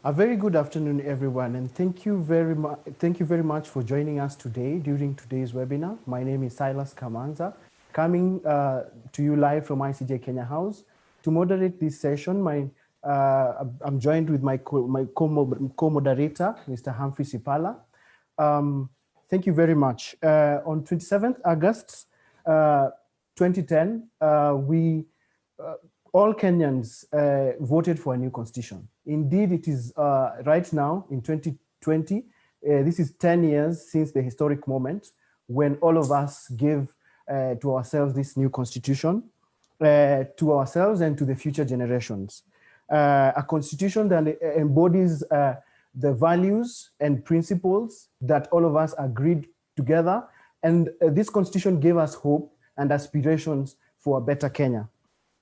A very good afternoon, everyone, and thank you very much. Thank you very much for joining us today during today's webinar. My name is Silas Kamanza, coming to you live from ICJ Kenya House. To moderate this session, I'm joined with my co-moderator, Mr. Humphrey Sipala. Thank you very much. On 27th August 2010, all Kenyans voted for a new constitution. Indeed, it is right now in 2020, this is 10 years since the historic moment when all of us gave to ourselves this new constitution, to ourselves and to the future generations. A constitution that embodies the values and principles that all of us agreed together. And this constitution gave us hope and aspirations for a better Kenya.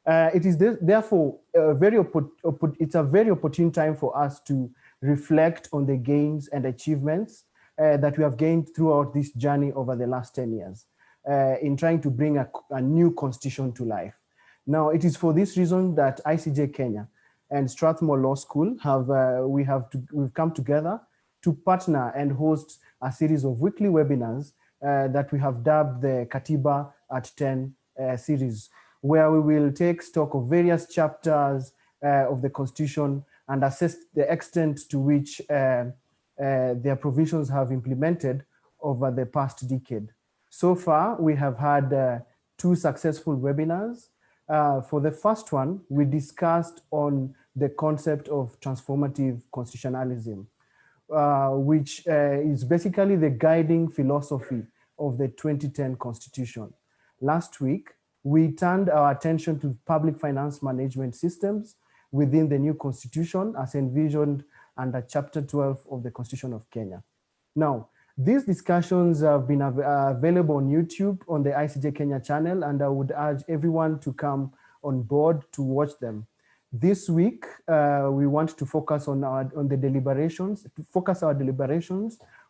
It is therefore it's a very opportune time for us to reflect on the gains and achievements that we have gained throughout this journey over the last 10 years in trying to bring a new constitution to life. Now, it is for this reason that ICJ Kenya and Strathmore Law School we've come together to partner and host a series of weekly webinars that we have dubbed the Katiba at 10 series, where we will take stock of various chapters of the Constitution and assess the extent to which their provisions have implemented over the past decade. So far, we have had 2 successful webinars. For the first one, we discussed on the concept of transformative constitutionalism, which is basically the guiding philosophy of the 2010 Constitution. Last week, we turned our attention to public finance management systems within the new constitution as envisioned under Chapter 12 of the Constitution of Kenya. Now, these discussions have been available on YouTube on the ICJ Kenya channel, and I would urge everyone to come on board to watch them. This week, we want to focus on our deliberations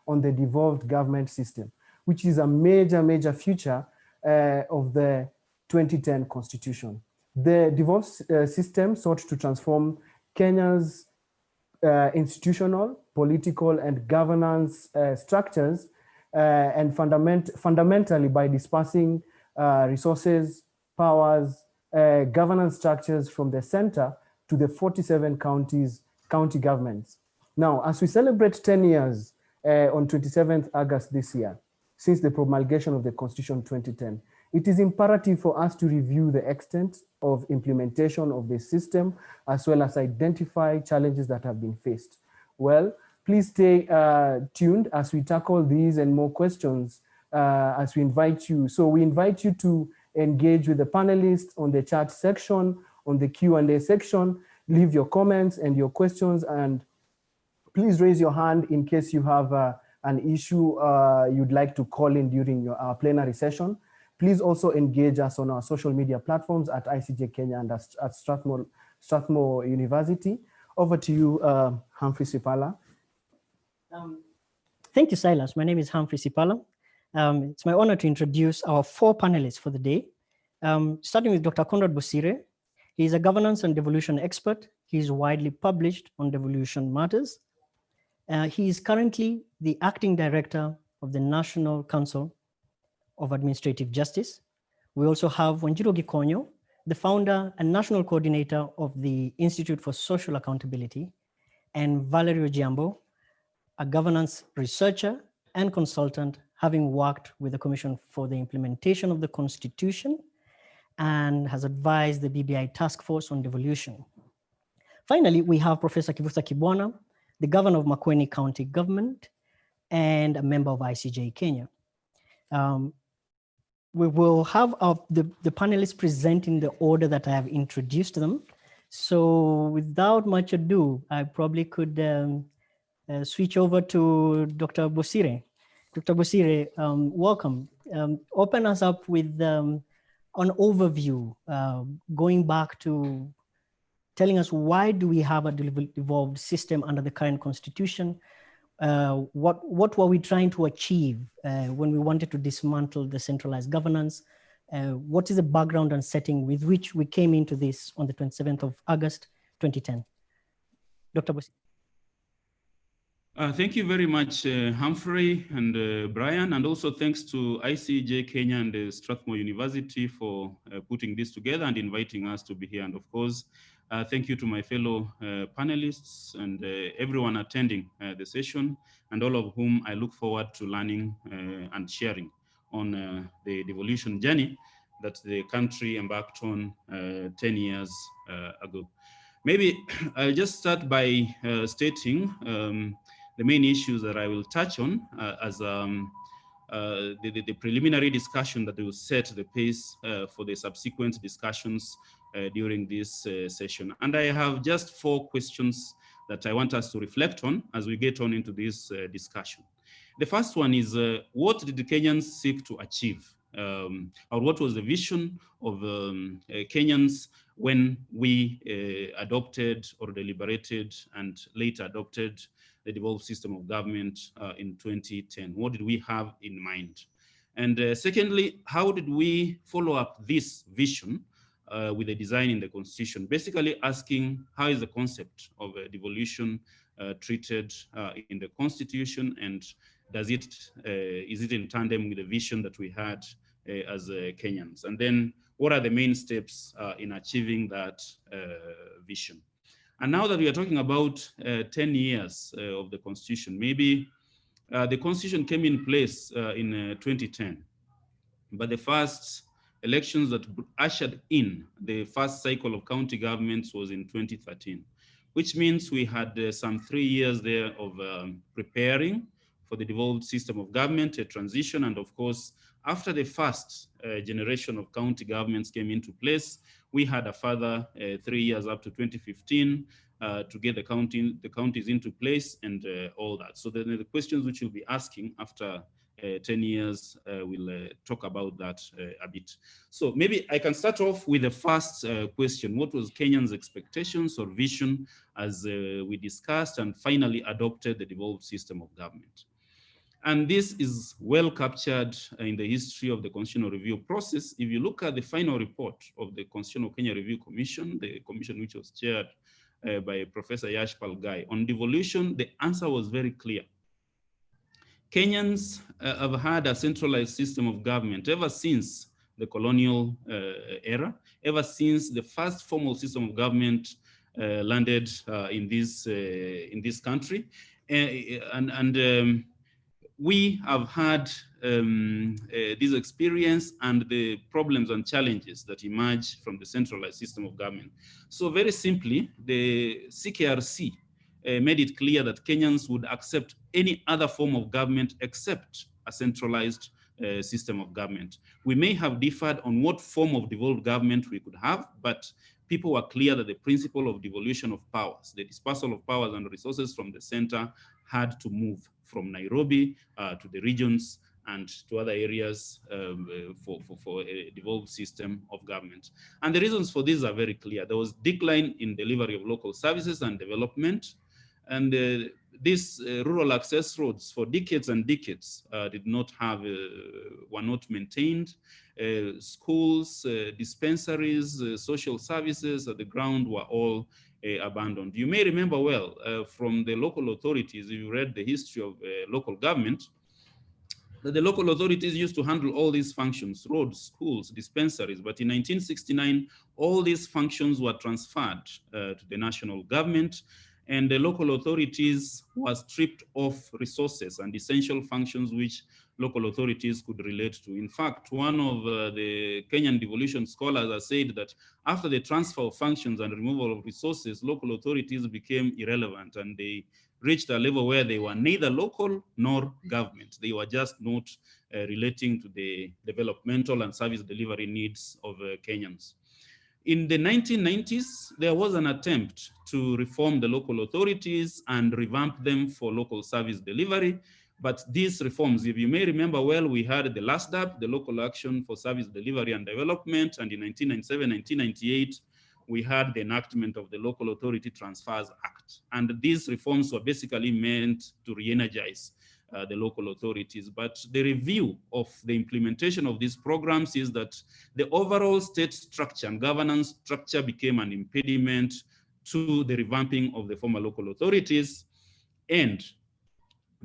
on the devolved government system, which is a major feature of the 2010 Constitution. The devolved system sought to transform Kenya's institutional, political, and governance structures, and fundamentally by dispersing resources, powers, governance structures from the center to the 47 county governments. Now, as we celebrate 10 years on 27th August this year, since the promulgation of the Constitution 2010, it is imperative for us to review the extent of implementation of the system, as well as identify challenges that have been faced. Well, please stay tuned as we tackle these and more questions as we invite you. So we invite you to engage with the panelists on the chat section, on the Q&A section, leave your comments and your questions, and please raise your hand in case you have an issue you'd like to call in during our plenary session. Please also engage us on our social media platforms at ICJ Kenya and at Strathmore University. Over to you, Humphrey Sipala. Thank you, Silas. My name is Humphrey Sipala. It's my honor to introduce our 4 panelists for the day, starting with Dr. Conrad Bosire. He is a governance and devolution expert. He is widely published on devolution matters. He is currently the acting director of the National Council of Administrative Justice. We also have Wanjiru Gikonyo, the founder and national coordinator of the Institute for Social Accountability, and Valerio Giambo, a governance researcher and consultant, having worked with the Commission for the Implementation of the Constitution and has advised the BBI Task Force on Devolution. Finally, we have Professor Kivuta Kibwana, the governor of Makueni County Government and a member of ICJ Kenya. We will have the panelists present in the order that I have introduced them. So without much ado, I probably could switch over to Dr. Bosire. Dr. Bosire, welcome. Open us up with an overview, going back to telling us why do we have a devolved system under the current constitution? What were we trying to achieve when we wanted to dismantle the centralized governance? What is the background and setting with which we came into this on the 27th of August, 2010? Dr. Bosire. Thank you very much, Humphrey and Brian, and also thanks to ICJ Kenya and Strathmore University for putting this together and inviting us to be here. And of course, thank you to my fellow panelists and everyone attending the session, and all of whom I look forward to learning and sharing on the devolution journey that the country embarked on 10 years ago. Maybe I'll just start by stating the main issues that I will touch on as the preliminary discussion that will set the pace for the subsequent discussions during this session. And I have just 4 questions that I want us to reflect on as we get on into this discussion. The first one is, what did the Kenyans seek to achieve? Or what was the vision of Kenyans when we adopted or deliberated and later adopted the devolved system of government in 2010? What did we have in mind? And secondly, how did we follow up this vision with a design in the constitution? Basically asking, how is the concept of devolution treated in the constitution, and does it is it in tandem with the vision that we had as Kenyans? And then what are the main steps in achieving that vision? And now that we are talking about 10 years of the constitution, maybe the constitution came in place in 2010, but the first elections that ushered in the first cycle of county governments was in 2013, which means we had some 3 years there of preparing for the devolved system of government, a transition. And of course, after the first generation of county governments came into place, we had a further 3 years up to 2015 to get the counties into place and all that. So the questions which you'll be asking after 10 years, we'll talk about that a bit. So maybe I can start off with the first question. What was Kenyans' expectations or vision as we discussed and finally adopted the devolved system of government? And this is well captured in the history of the constitutional review process. If you look at the final report of the Constitutional Kenya Review Commission, the commission which was chaired by Professor Yashpal Gai on devolution, the answer was very clear. Kenyans have had a centralized system of government ever since the colonial era, ever since the first formal system of government landed in this country. We have had this experience and the problems and challenges that emerge from the centralized system of government. So very simply, the CKRC made it clear that Kenyans would accept any other form of government except a centralized system of government. We may have differed on what form of devolved government we could have, but people were clear that the principle of devolution of powers, the dispersal of powers and resources from the center, had to move from Nairobi to the regions and to other areas for a devolved system of government. And the reasons for this are very clear. There was decline in delivery of local services and development. And these rural access roads for decades and decades were not maintained. Schools, dispensaries, social services at the ground were all abandoned. You may remember well from the local authorities, if you read the history of local government, that the local authorities used to handle all these functions, roads, schools, dispensaries. But in 1969, all these functions were transferred to the national government, and the local authorities were stripped of resources and essential functions which local authorities could relate to. In fact, one of the Kenyan devolution scholars has said that after the transfer of functions and removal of resources, local authorities became irrelevant, and they reached a level where they were neither local nor government. They were just not relating to the developmental and service delivery needs of Kenyans. In the 1990s, there was an attempt to reform the local authorities and revamp them for local service delivery. But these reforms, if you may remember well, we had the LASDAP, the Local Action for Service Delivery and Development, and in 1997, 1998, we had the enactment of the Local Authority Transfers Act. And these reforms were basically meant to re-energize the local authorities. But the review of the implementation of these programs is that the overall state structure and governance structure became an impediment to the revamping of the former local authorities. And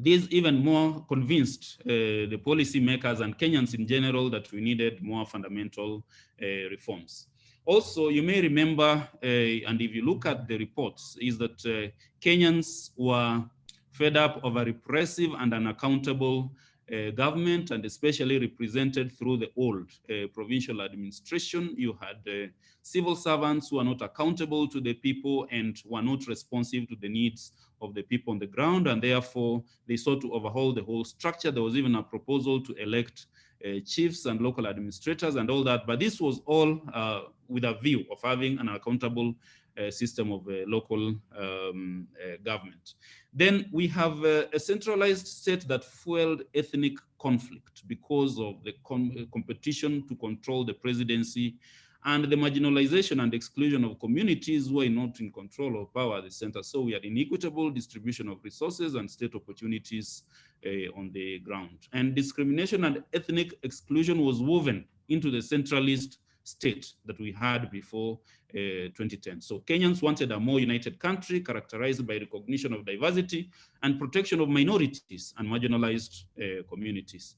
This even more convinced the policymakers and Kenyans in general that we needed more fundamental reforms. Also, you may remember, and if you look at the reports, is that Kenyans were fed up of a repressive and unaccountable government, and especially represented through the old provincial administration. You had civil servants who are not accountable to the people and were not responsive to the needs of the people on the ground, and therefore they sought to overhaul the whole structure. There was even a proposal to elect chiefs and local administrators and all that, but this was all with a view of having an accountable system of local government. Then we have a centralized state that fueled ethnic conflict because of the competition to control the presidency and the marginalization and exclusion of communities who are not in control of power at the center. So we had inequitable distribution of resources and state opportunities on the ground. And discrimination and ethnic exclusion was woven into the centralist state that we had before 2010. So Kenyans wanted a more united country characterized by recognition of diversity and protection of minorities and marginalized communities.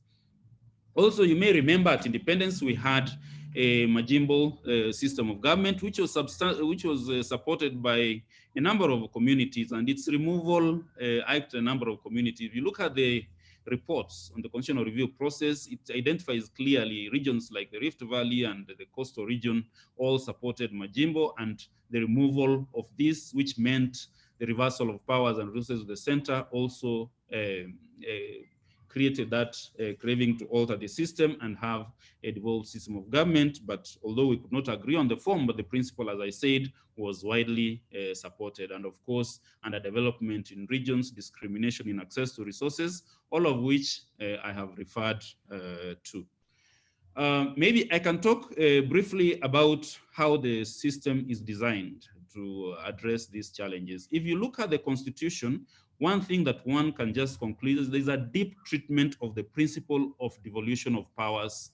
Also, you may remember at independence, we had a Majimbo system of government, which was supported by a number of communities, and its removal irked a number of communities. If you look at the reports on the constitutional review process, it identifies clearly regions like the Rift Valley and the coastal region all supported Majimbo, and the removal of this, which meant the reversal of powers and resources to the center, also created that craving to alter the system and have a devolved system of government. But although we could not agree on the form, but the principle, as I said, was widely supported. And of course, under development in regions, discrimination in access to resources, all of which I have referred to. Maybe I can talk briefly about how the system is designed to address these challenges. If you look at the Constitution, one thing that one can just conclude is there's a deep treatment of the principle of devolution of powers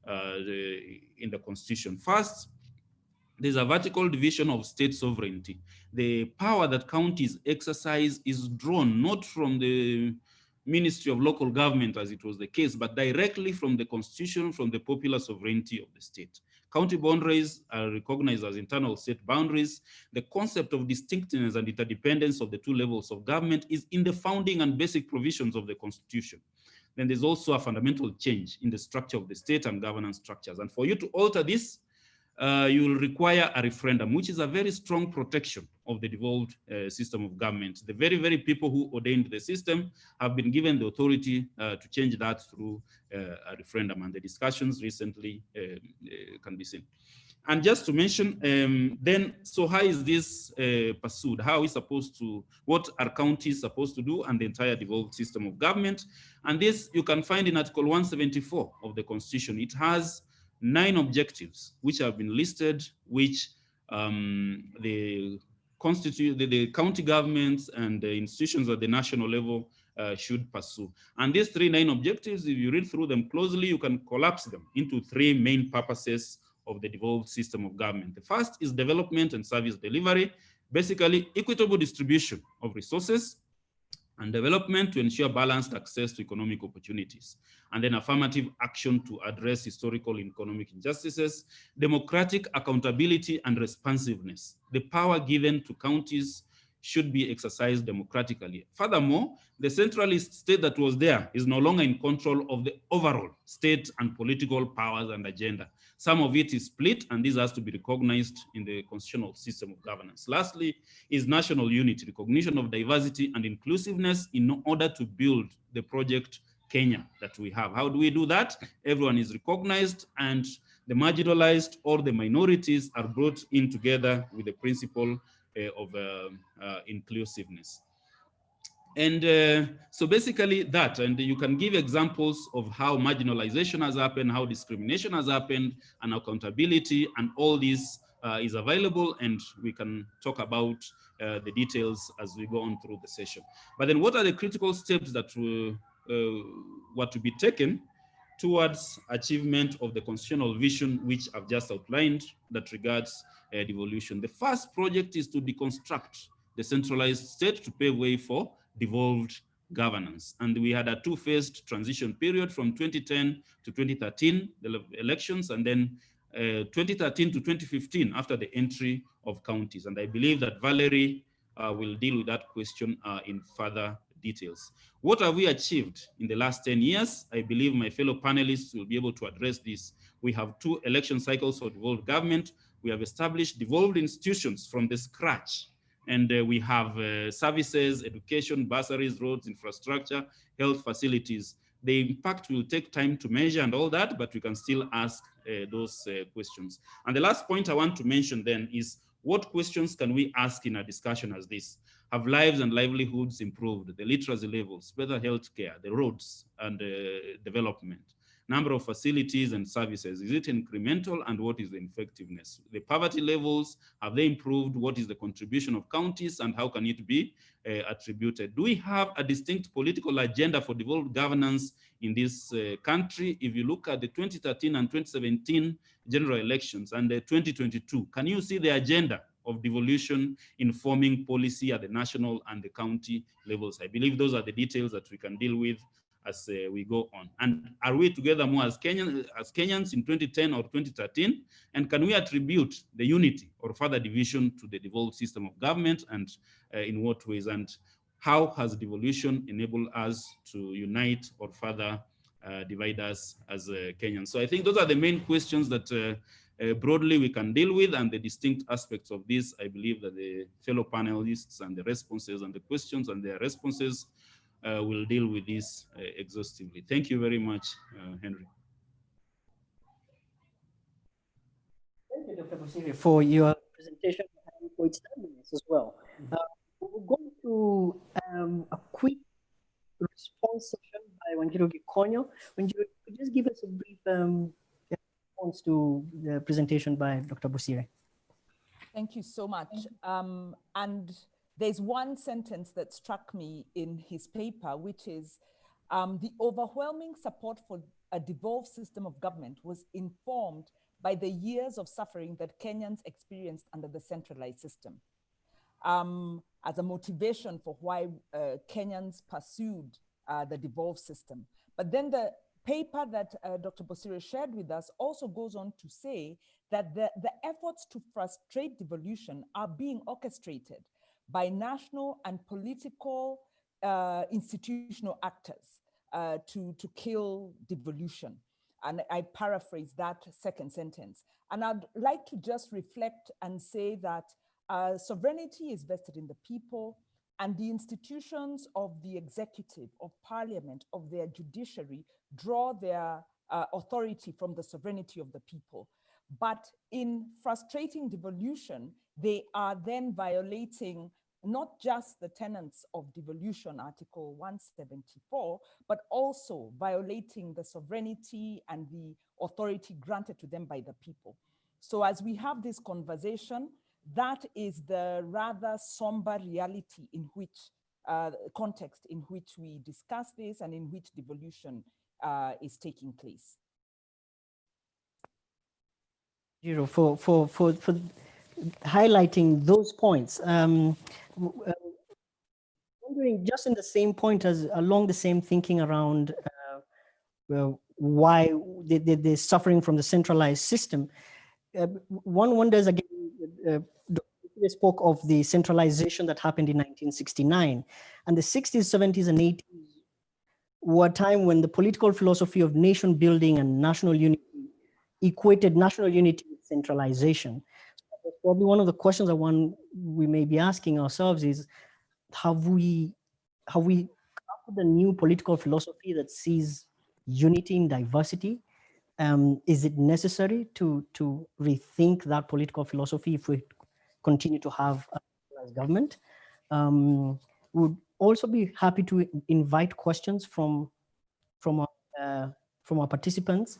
in the Constitution. First, there's a vertical division of state sovereignty. The power that counties exercise is drawn not from the Ministry of Local Government, as it was the case, but directly from the Constitution, from the popular sovereignty of the state. County boundaries are recognized as internal state boundaries. The concept of distinctness and interdependence of the two levels of government is in the founding and basic provisions of the Constitution. Then there's also a fundamental change in the structure of the state and governance structures. And for you to alter this, you will require a referendum, which is a very strong protection of the devolved system of government. The very, very people who ordained the system have been given the authority to change that through a referendum, and the discussions recently can be seen. And just to mention, then, so how is this pursued? How are we supposed to, what are counties supposed to do and the entire devolved system of government? And this you can find in Article 174 of the Constitution. It has 9 objectives which have been listed, which the county governments and the institutions at the national level should pursue. And these 9 objectives, if you read through them closely, you can collapse them into 3 main purposes of the devolved system of government. The first is development and service delivery, basically equitable distribution of resources and development to ensure balanced access to economic opportunities, and then affirmative action to address historical and economic injustices, democratic accountability and responsiveness. The power given to counties should be exercised democratically. Furthermore, the centralist state that was there is no longer in control of the overall state and political powers and agenda. Some of it is split, and this has to be recognized in the constitutional system of governance. Lastly is national unity, recognition of diversity and inclusiveness in order to build the project Kenya that we have. How do we do that? Everyone is recognized, and the marginalized or the minorities are brought in together with the principle of inclusiveness. And so basically that, and you can give examples of how marginalization has happened, how discrimination has happened, and accountability, and all this is available, and we can talk about the details as we go on through the session. But then what are the critical steps that were to be taken towards achievement of the constitutional vision, which I've just outlined, that regards devolution? The first project is to deconstruct the centralized state to pave way for devolved governance. And we had a two-phased transition period from 2010 to 2013, the elections, and then 2013 to 2015 after the entry of counties. And I believe that Valerie will deal with that question in further details. What have we achieved in the last 10 years? I believe my fellow panelists will be able to address this. We have 2 election cycles for devolved government. We have established devolved institutions from the scratch. And we have services, education, bursaries, roads, infrastructure, health facilities. The impact will take time to measure and all that, but we can still ask those questions. And the last point I want to mention then is, what questions can we ask in a discussion as this? Have lives and livelihoods improved? The literacy levels, better healthcare, the roads and development, number of facilities and services. Is it incremental, and what is the effectiveness? The poverty levels, have they improved? What is the contribution of counties, and how can it be attributed? Do we have a distinct political agenda for devolved governance in this country? If you look at the 2013 and 2017 general elections and the 2022, can you see the agenda of devolution informing policy at the national and the county levels? I believe those are the details that we can deal with as we go on. And are we together more as Kenyans in 2010 or 2013? And can we attribute the unity or further division to the devolved system of government, and in what ways? And how has devolution enabled us to unite or further divide us as Kenyans? So I think those are the main questions that broadly we can deal with, and the distinct aspects of this. I believe that the fellow panelists and the responses and the questions and their responses will deal with this exhaustively. Thank you very much, Henry. Thank you, Dr. Bosire, for your presentation and for its timeliness as well. We're going to a quick response session by Wanjiru Gikonyo. Wanjiru, could you just give us a brief response to the presentation by Dr. Bosire? Thank you so much. And there's one sentence that struck me in his paper, which is the overwhelming support for a devolved system of government was informed by the years of suffering that Kenyans experienced under the centralized system, as a motivation for why Kenyans pursued the devolved system. But then the paper that Dr. Bosire shared with us also goes on to say that the efforts to frustrate devolution are being orchestrated by national and political institutional actors to kill devolution. And I paraphrase that second sentence. And I'd like to just reflect and say that sovereignty is vested in the people, and the institutions of the executive, of parliament, of their judiciary draw their authority from the sovereignty of the people. But in frustrating devolution, they are then violating not just the tenets of devolution, Article 174, but also violating the sovereignty and the authority granted to them by the people. So as we have this conversation, that is the rather somber reality in which, context in which we discuss this and in which devolution is taking place. Jiro, for highlighting those points. Wondering, just in the same point, as along the same thinking around why they're suffering from the centralized system, one wonders again, Dr. spoke of the centralization that happened in 1969, and the 60s, 70s, and 80s were a time when the political philosophy of nation building and national unity equated national unity with centralization. So probably one of the questions that we may be asking ourselves is, have we come up with a new political philosophy that sees unity in diversity? Is it necessary to rethink that political philosophy if we continue to have a centralized government? Would also be happy to invite questions from our participants.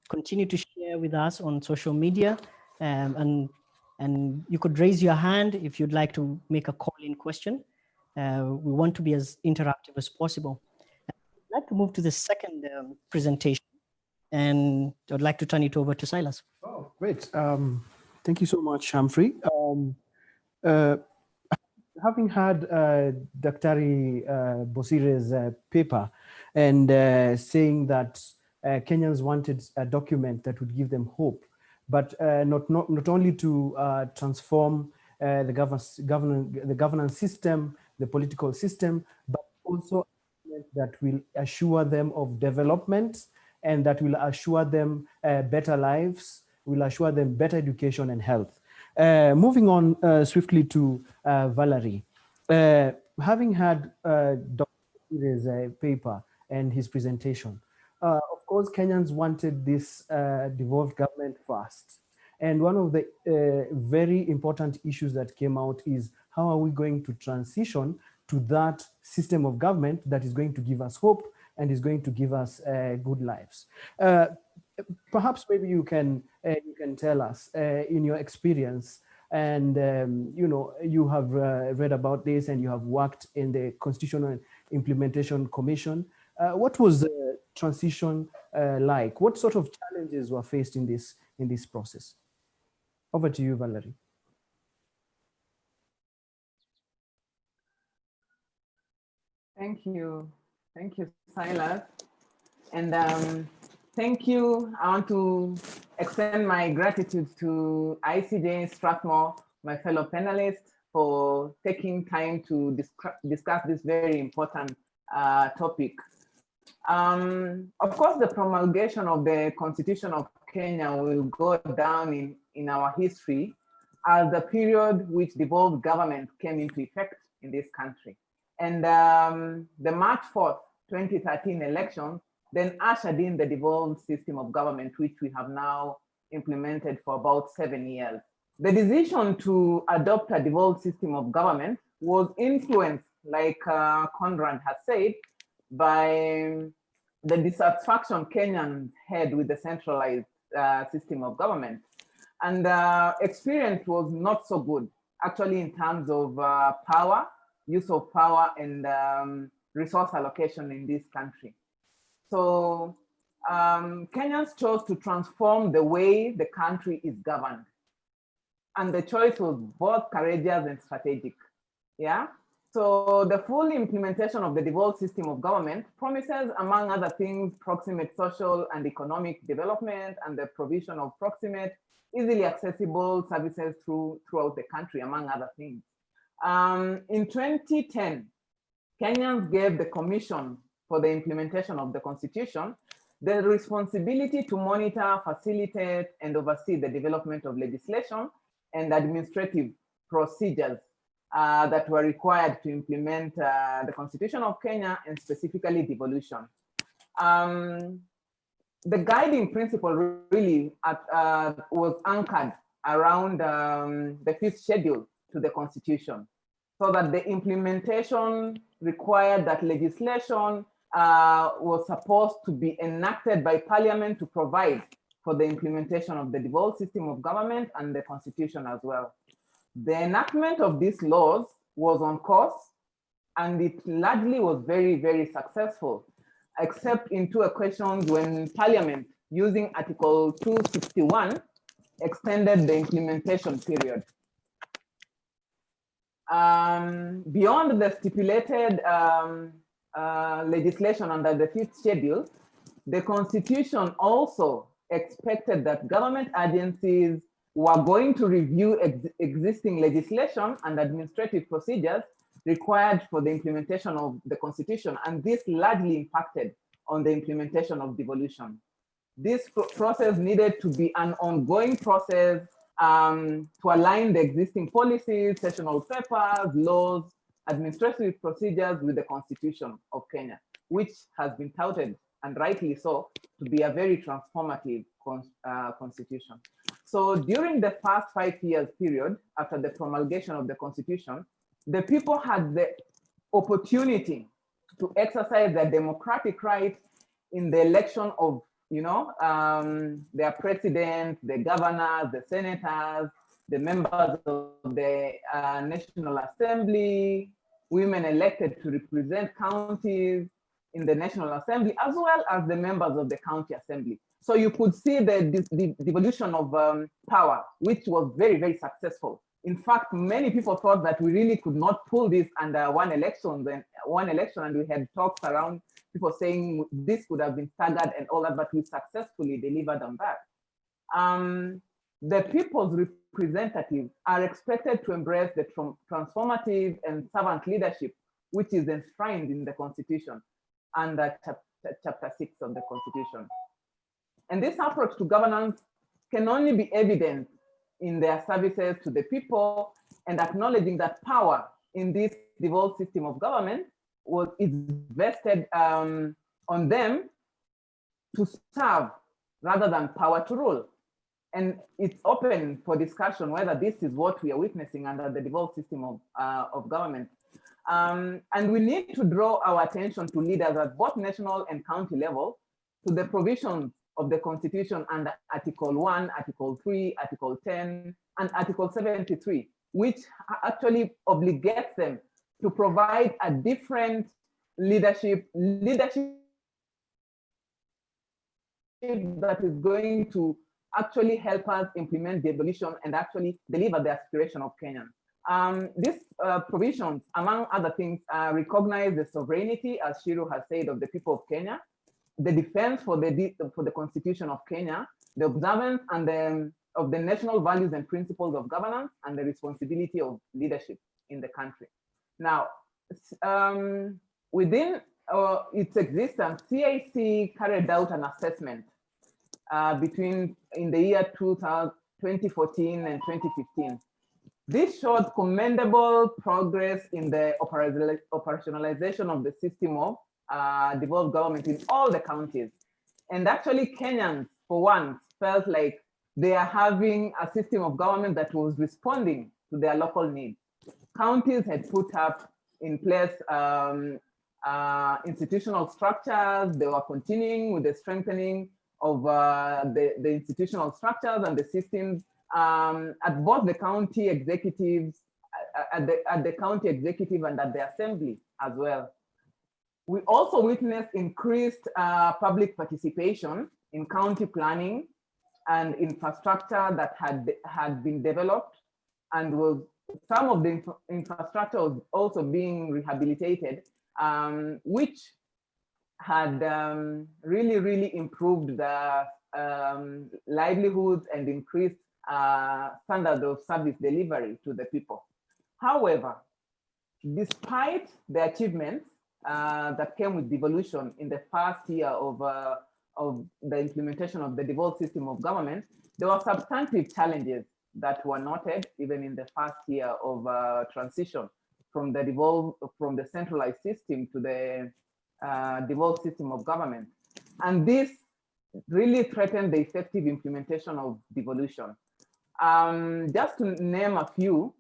Continue to share with us on social media, and you could raise your hand if you'd like to make a call-in question. We want to be as interactive as possible. I'd like to move to the second presentation, and I'd like to turn it over to Silas. Oh, great. Thank you so much, Humphrey. having had Dr. Bosire's paper and saying that Kenyans wanted a document that would give them hope, but not only to transform the governance system, the political system, but also that will assure them of development and that will assure them better lives, will assure them better education and health. Moving on swiftly to Valerie. Having had Dr. Bosire's paper and his presentation, of course, Kenyans wanted this devolved government first. And one of the very important issues that came out is how are we going to transition to that system of government that is going to give us hope and is going to give us good lives. Perhaps maybe you can tell us in your experience, and you have read about this and you have worked in the Constitutional Implementation Commission. What was the transition like? What sort of challenges were faced in this process? Over to you, Valerie. Thank you, Silas, and thank you. I want to extend my gratitude to ICJ Strathmore, my fellow panelists, for taking time to discuss this very important topic. Of course, the promulgation of the Constitution of Kenya will go down in our history as the period which devolved government came into effect in this country. And the March 4th, 2013 election then ushered in the devolved system of government, which we have now implemented for about 7 years. The decision to adopt a devolved system of government was influenced, like Conrad has said, by the dissatisfaction Kenyans had with the centralized system of government. And experience was not so good, actually, in terms of power, use of power, and resource allocation in this country. So Kenyans chose to transform the way the country is governed. And the choice was both courageous and strategic. Yeah. So the full implementation of the devolved system of government promises, among other things, proximate social and economic development and the provision of proximate, easily accessible services throughout the country, among other things. In 2010, Kenyans gave the Commission for the Implementation of the Constitution the responsibility to monitor, facilitate, and oversee the development of legislation and administrative procedures that were required to implement the Constitution of Kenya, and specifically devolution. The guiding principle really was anchored around the 5th schedule to the Constitution, so that the implementation required that legislation was supposed to be enacted by Parliament to provide for the implementation of the devolved system of government and the Constitution as well. The enactment of these laws was on course, and it largely was very, very successful, except in 2 occasions when Parliament, using Article 261, extended the implementation period. Beyond the stipulated legislation under the 5th schedule, the Constitution also expected that government agencies were going to review existing legislation and administrative procedures required for the implementation of the Constitution, and this largely impacted on the implementation of devolution. This process needed to be an ongoing process to align the existing policies, sessional papers, laws, administrative procedures with the Constitution of Kenya, which has been touted, and rightly so, to be a very transformative constitution. So during the first 5 years period after the promulgation of the Constitution, the people had the opportunity to exercise their democratic right in the election of, their president, the governors, the senators, the members of the National Assembly, women elected to represent counties in the National Assembly, as well as the members of the county assembly. So you could see the devolution of power, which was very, very successful In fact, many people thought that we really could not pull this under one election, and we had talks around people saying this could have been staggered and all that, but we successfully delivered on that. The people's representatives are expected to embrace the transformative and servant leadership, which is enshrined in the Constitution under chapter 6 of the Constitution. And this approach to governance can only be evident in their services to the people, and acknowledging that power in this devolved system of government is vested on them to serve rather than power to rule. And it's open for discussion whether this is what we are witnessing under the devolved system of government. And we need to draw our attention to leaders at both national and county level to the provisions of the Constitution under Article 1, Article 3, Article 10, and Article 73, which actually obligates them to provide a different leadership that is going to actually help us implement devolution and actually deliver the aspiration of Kenyans. These provisions, among other things, recognize the sovereignty, as Shiru has said, of the people of Kenya, the defense for the Constitution of Kenya, the observance and of the national values and principles of governance, and the responsibility of leadership in the country. Now, within its existence, CIC carried out an assessment in the year 2014 and 2015. This showed commendable progress in the operationalization of the system of devolved government in all the counties. And actually Kenyans, for once, felt like they are having a system of government that was responding to their local needs. Counties had put up in place institutional structures. They were continuing with the strengthening of the institutional structures and the systems at both the county executives, at the county executive and at the assembly as well. We also witnessed increased public participation in county planning and infrastructure that had been developed, and some of the infrastructure was also being rehabilitated, which had really improved the livelihoods and increased standard of service delivery to the people. However, despite the achievements that came with devolution in the first year of the implementation of the devolved system of government, there were substantive challenges that were noted even in the first year of transition from the centralized system to the devolved system of government. And this really threatened the effective implementation of devolution. Just to name a few,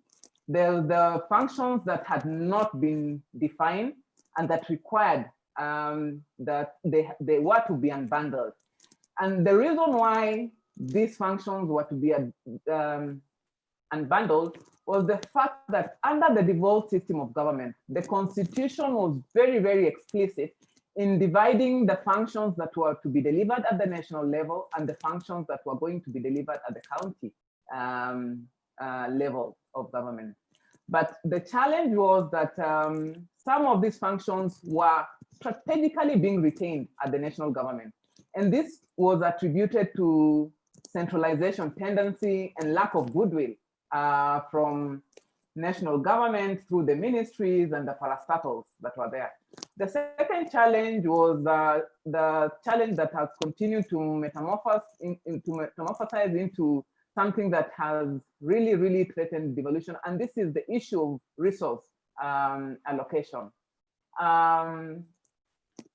the functions that had not been defined and that required that they were to be unbundled. And the reason why these functions were to be unbundled was the fact that under the devolved system of government, the Constitution was very explicit in dividing the functions that were to be delivered at the national level and the functions that were going to be delivered at the county level of government. But the challenge was that some of these functions were strategically being retained at the national government. And this was attributed to centralization tendency and lack of goodwill from national government through the ministries and the parastatals that were there. The second challenge was the challenge that has continued to metamorphosize into something that has really threatened devolution, and this is the issue of resource allocation.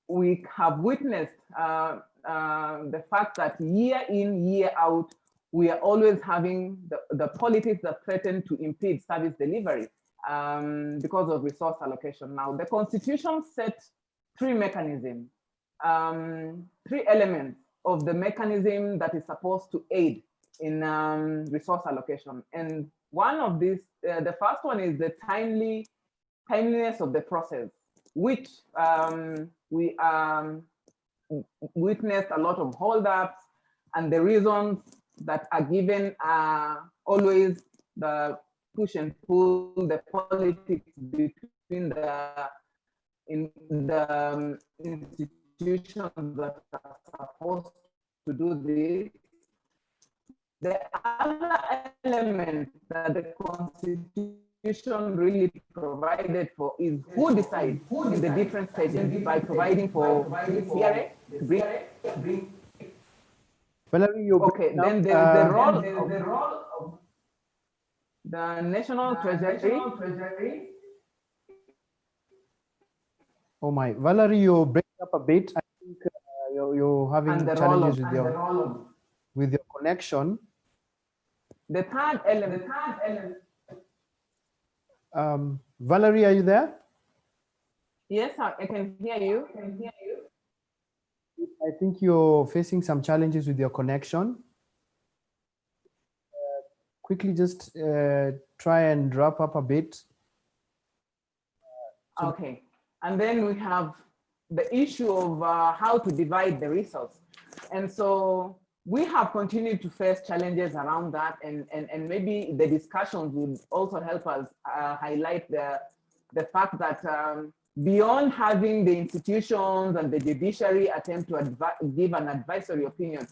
We have witnessed the fact that year in, year out, we are always having the politics that threaten to impede service delivery because of resource allocation. Now, the Constitution sets three mechanisms, three elements of the mechanism that is supposed to aid in resource allocation. And one of these, the first one is the timeliness of the process, which we witnessed a lot of holdups, and the reasons that are given are always the push and pull, the politics between the institutions that are supposed to do this. The other element that the Constitution really provided for is who decides in the different stages by providing for CRA to bring. Valerie, you're Okay, then there's the role of the National Treasury. Oh my, Valerie, you're breaking up a bit. I think you're having challenges with your connection. The third element. Valerie, are you there? Yes, I can hear you. I think you're facing some challenges with your connection. Quickly, just try and wrap up a bit. Okay, and then we have the issue of how to divide the resource. And so we have continued to face challenges around that, and maybe the discussions would also help us highlight the fact that beyond having the institutions and the judiciary attempt to give an advisory opinion,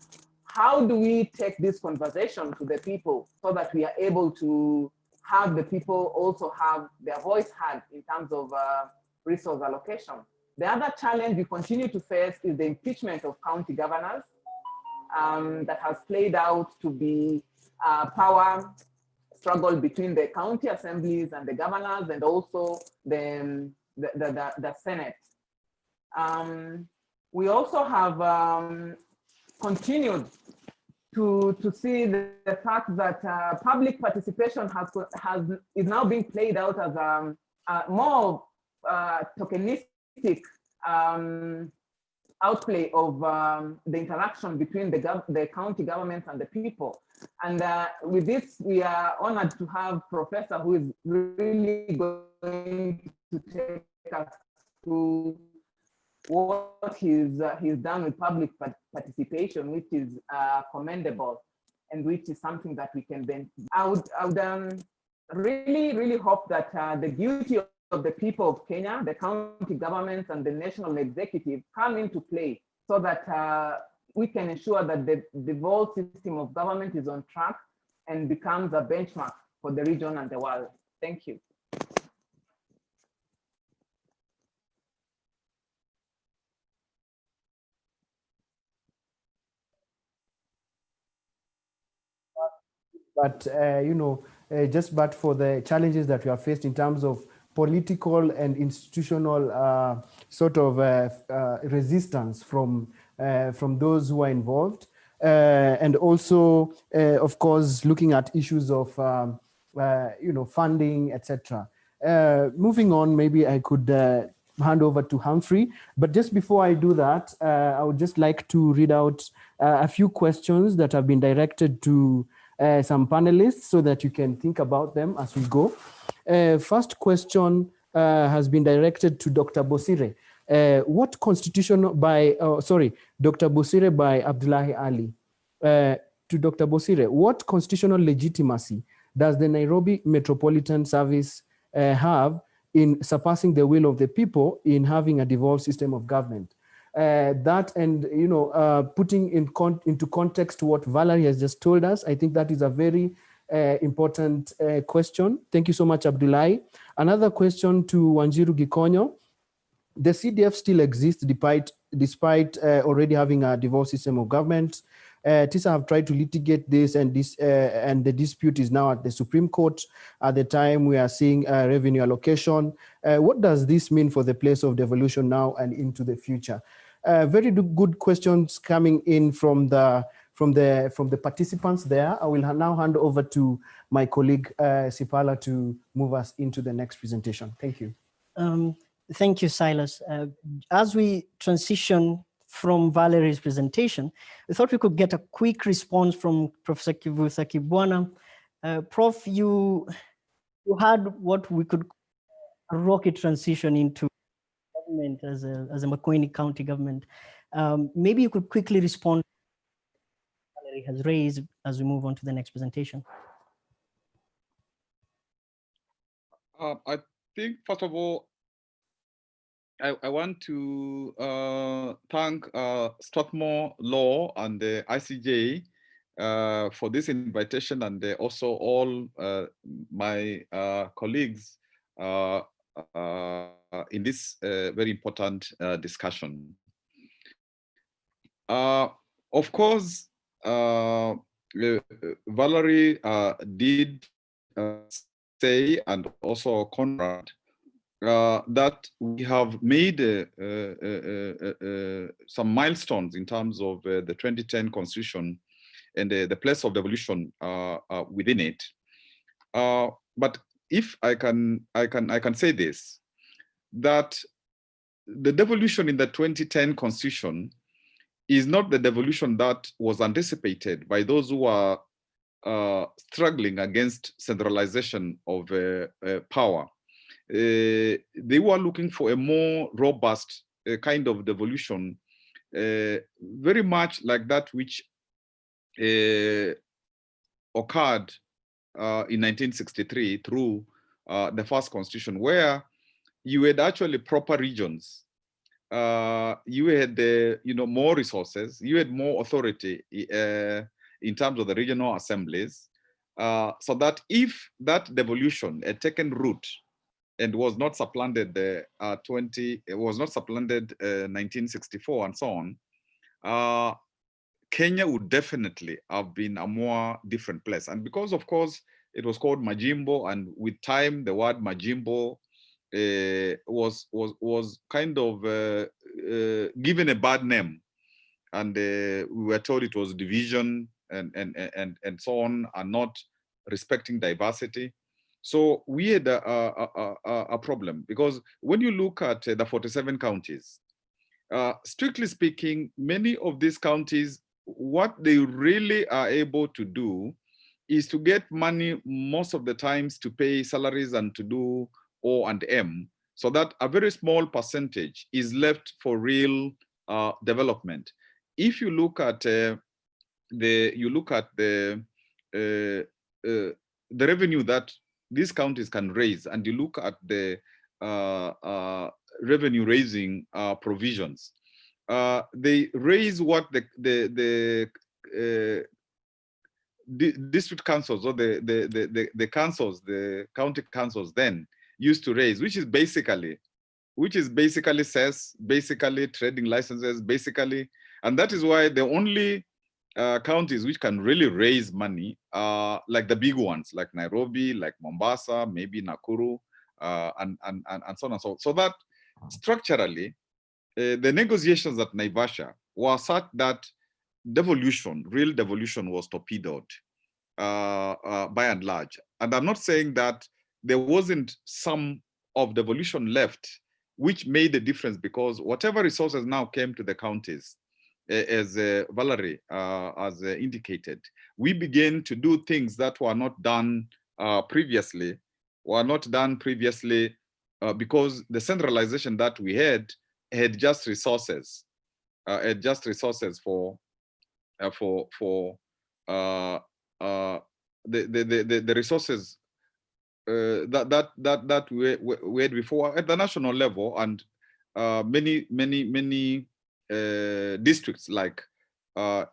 how do we take this conversation to the people so that we are able to have the people also have their voice heard in terms of resource allocation? The other challenge we continue to face is the impeachment of county governors that has played out to be a power struggle between the county assemblies and the governors, and also the Senate. We also have continued to see the fact that public participation is now being played out as a more tokenistic outplay of the interaction between the county governments and the people. And with this, we are honored to have Professor who is really going to take us through what he's done with public participation, which is commendable, and which is something that we can then. I would really hope that the duty of the people of Kenya, the county governments and the national executive come into play so that we can ensure that the whole system of government is on track and becomes a benchmark for the region and the world. Thank you. But, but for the challenges that we are faced in terms of political and institutional sort of resistance from those who are involved, and also, of course, looking at issues of funding, etc. Moving on, maybe I could hand over to Humphrey, but just before I do that, I would just like to read out a few questions that have been directed to some panelists so that you can think about them as we go. First question has been directed to Dr. Bosire. What constitutional Dr. Bosire by Abdullahi Ali. To Dr. Bosire, what constitutional legitimacy does the Nairobi Metropolitan Service have in surpassing the will of the people in having a devolved system of government? That and putting into context what Valerie has just told us, I think that is a very important question. Thank you so much, Abdullahi. Another question to Wanjiru Gikonyo. The CDF still exists despite already having a devolved system of government. TISA have tried to litigate this, and the dispute is now at the Supreme Court. At the time, we are seeing revenue allocation. What does this mean for the place of devolution now and into the future? Very good questions coming in from the participants there. I will now hand over to my colleague Sipala to move us into the next presentation. Thank you. Thank you, Silas. As we transition from Valerie's presentation, we thought we could get a quick response from Professor Kivusa Kibwana. Prof, you had what we could a rocket transition into government as a Makueni County government. Maybe you could quickly respond to what Valerie has raised as we move on to the next presentation. I think, first of all, I want to thank Strathmore Law and the ICJ for this invitation, and also all my colleagues in this very important discussion. Of course, Valerie did say, and also Conrad, that we have made some milestones in terms of the 2010 Constitution and the place of devolution within it. But if I can say this, that the devolution in the 2010 Constitution is not the devolution that was anticipated by those who are struggling against centralization of power. They were looking for a more robust kind of devolution, very much like that which occurred in 1963 through the first constitution, where you had actually proper regions. You had more resources, you had more authority in terms of the regional assemblies, so that if that devolution had taken root and was not supplanted 1964 and so on, Kenya would definitely have been a more different place. And because, of course, it was called Majimbo, and with time the word Majimbo was kind of given a bad name, and we were told it was division and so on, and not respecting diversity. So we had a problem, because when you look at the 47 counties, strictly speaking, many of these counties, what they really are able to do is to get money most of the times to pay salaries and to do O&M, so that a very small percentage is left for real development. If you look at the revenue that these counties can raise, and you look at the revenue raising provisions, they raise what the district councils or the councils, the county councils then used to raise, which is basically cess, basically trading licenses, basically. And that is why the only counties which can really raise money are like the big ones, like Nairobi, like Mombasa, maybe Nakuru, and so on and so on. So that structurally, the negotiations at Naivasha were such that real devolution was torpedoed by and large. And I'm not saying that there wasn't some of devolution left, which made a difference, because whatever resources now came to the counties, as Valerie has indicated, we began to do things that were not done previously, because the centralization that we had just resources, for the resources that we had before at the national level, and many districts like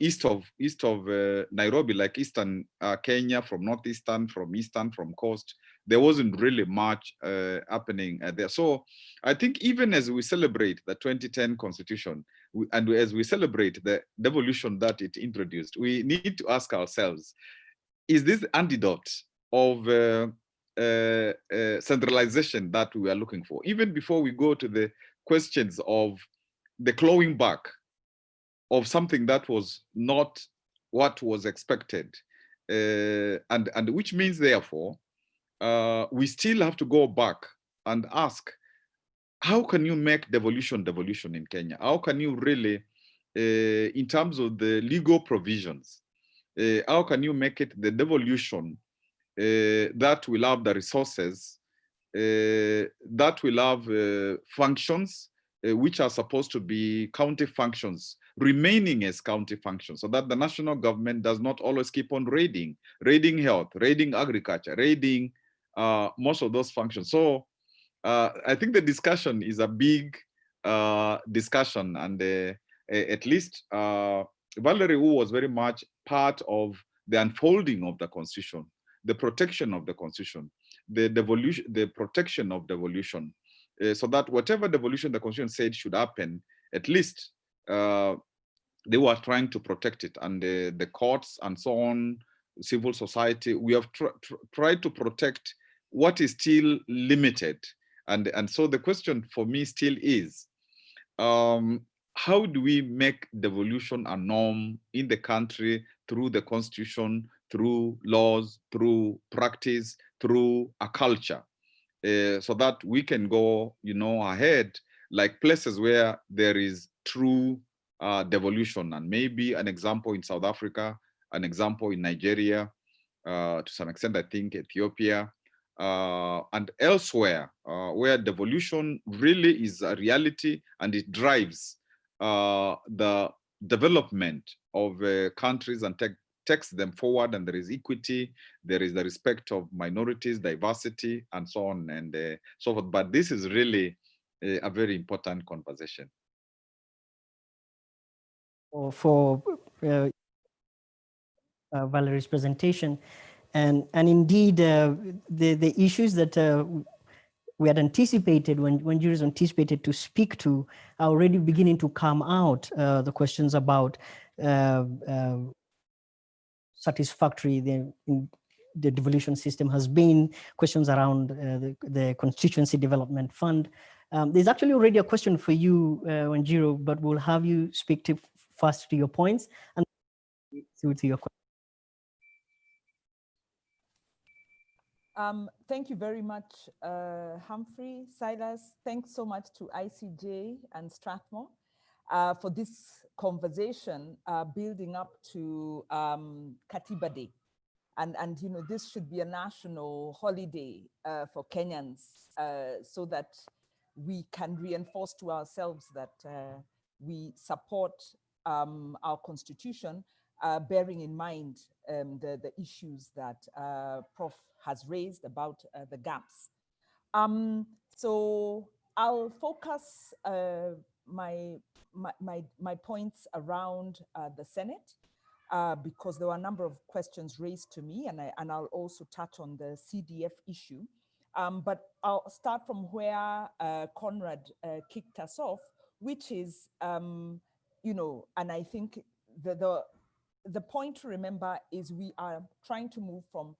east of Nairobi, like Eastern Kenya, from Northeastern, from Eastern, from Coast, there wasn't really much happening there. So I think even as we celebrate the 2010 Constitution, and as we celebrate the devolution that it introduced, we need to ask ourselves, is this antidote of centralization that we are looking for? Even before we go to the questions of the clawing back of something that was not what was expected, and which means, therefore, we still have to go back and ask, how can you make devolution in Kenya? How can you really, in terms of the legal provisions, how can you make it the devolution that will have the resources, that will have functions which are supposed to be county functions, remaining as county functions, so that the national government does not always keep on raiding health, raiding agriculture, raiding most of those functions. So I think the discussion is a big discussion, and at least Valerie, who was very much part of the unfolding of the Constitution, the protection of the Constitution, the devolution, the protection of devolution, so that whatever devolution the Constitution said should happen, at least they were trying to protect it, and the courts and so on, civil society, we have tried to protect what is still limited. And so the question for me still is, how do we make devolution a norm in the country through the Constitution, through laws, through practice, through a culture, so that we can go, ahead, like places where there is true devolution, and maybe an example in South Africa, an example in Nigeria, to some extent, I think Ethiopia, and elsewhere, where devolution really is a reality and it drives the development of countries and takes them forward, and there is equity, there is the respect of minorities, diversity, and so on and so forth. But this is really a very important conversation. For Valerie's presentation, and indeed the issues that we had anticipated when jurors anticipated to speak to are already beginning to come out. The questions about satisfactory the devolution system has been, questions around the Constituency Development Fund. There's actually already a question for you, Wanjiru, but we'll have you speak first to your points and to your question. Thank you very much, Humphrey, Silas. Thanks so much to ICJ and Strathmore for this conversation building up to Katiba Day. And this should be a national holiday for Kenyans so that we can reinforce to ourselves that we support our constitution, bearing in mind the issues that Prof has raised about the gaps. So I'll focus my points around the Senate, because there were a number of questions raised to me, and I'll also touch on the CDF issue. But I'll start from where Conrad kicked us off, which is, and I think the point to remember is we are trying to move from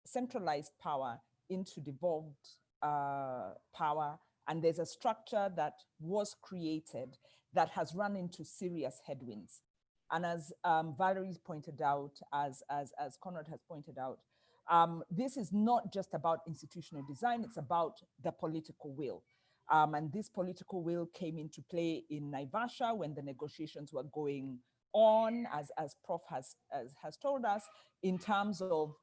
centralized power into devolved power, and there's a structure that was created that has run into serious headwinds. And as Valerie's pointed out, as Conrad has pointed out, this is not just about institutional design, it's about the political will. And this political will came into play in Naivasha when the negotiations were going on, as Prof has told us, in terms of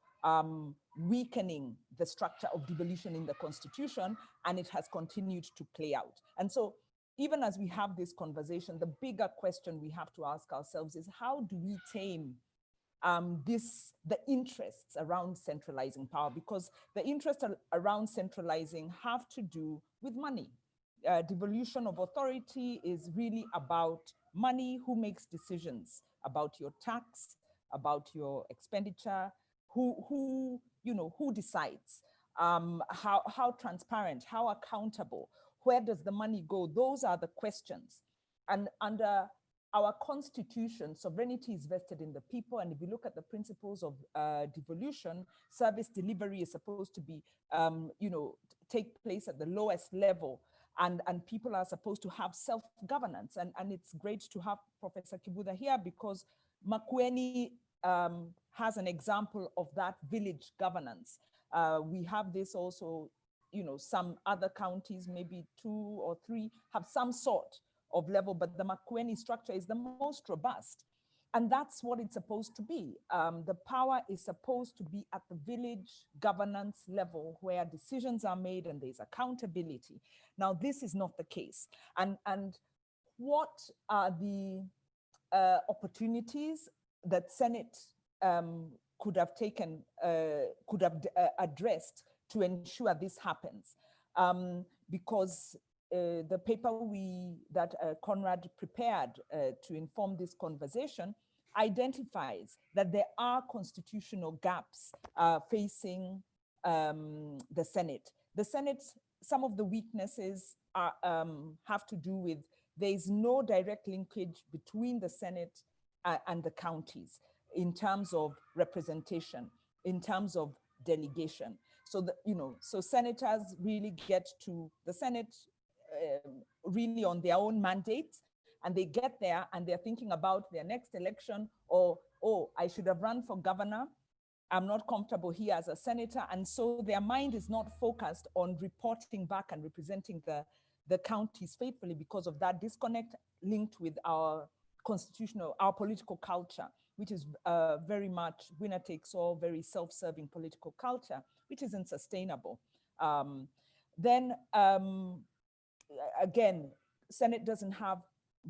weakening the structure of devolution in the Constitution, and it has continued to play out. And so even as we have this conversation, the bigger question we have to ask ourselves is, how do we tame the interests around centralizing power? Because the interests around centralizing have to do with money. Devolution of authority is really about money. Who makes decisions about your tax, about your expenditure? Who decides? How transparent? How accountable? Where does the money go? Those are the questions. And under our constitution, sovereignty is vested in the people. And if you look at the principles of devolution, service delivery is supposed to be, take place at the lowest level. And people are supposed to have self-governance. And it's great to have Professor Kibuda here, because Makueni has an example of that village governance. We have this also, some other counties, maybe 2 or 3, have some sort of level, but the Makueni structure is the most robust. And that's what it's supposed to be. The power is supposed to be at the village governance level, where decisions are made and there's accountability. Now, this is not the case. And what are the opportunities that Senate could have taken, could have addressed to ensure this happens. Because the paper that Conrad prepared to inform this conversation identifies that there are constitutional gaps facing the Senate. The Senate, some of the weaknesses are, have to do with there is no direct linkage between the Senate and the counties in terms of representation, in terms of delegation. So, so senators really get to the Senate really on their own mandate, and they get there and they're thinking about their next election, or, oh, I should have run for governor. I'm not comfortable here as a senator. And so their mind is not focused on reporting back and representing the counties faithfully because of that disconnect linked with our constitutional, our political culture, which is very much winner takes all, very self-serving political culture, which isn't sustainable. Again, Senate doesn't have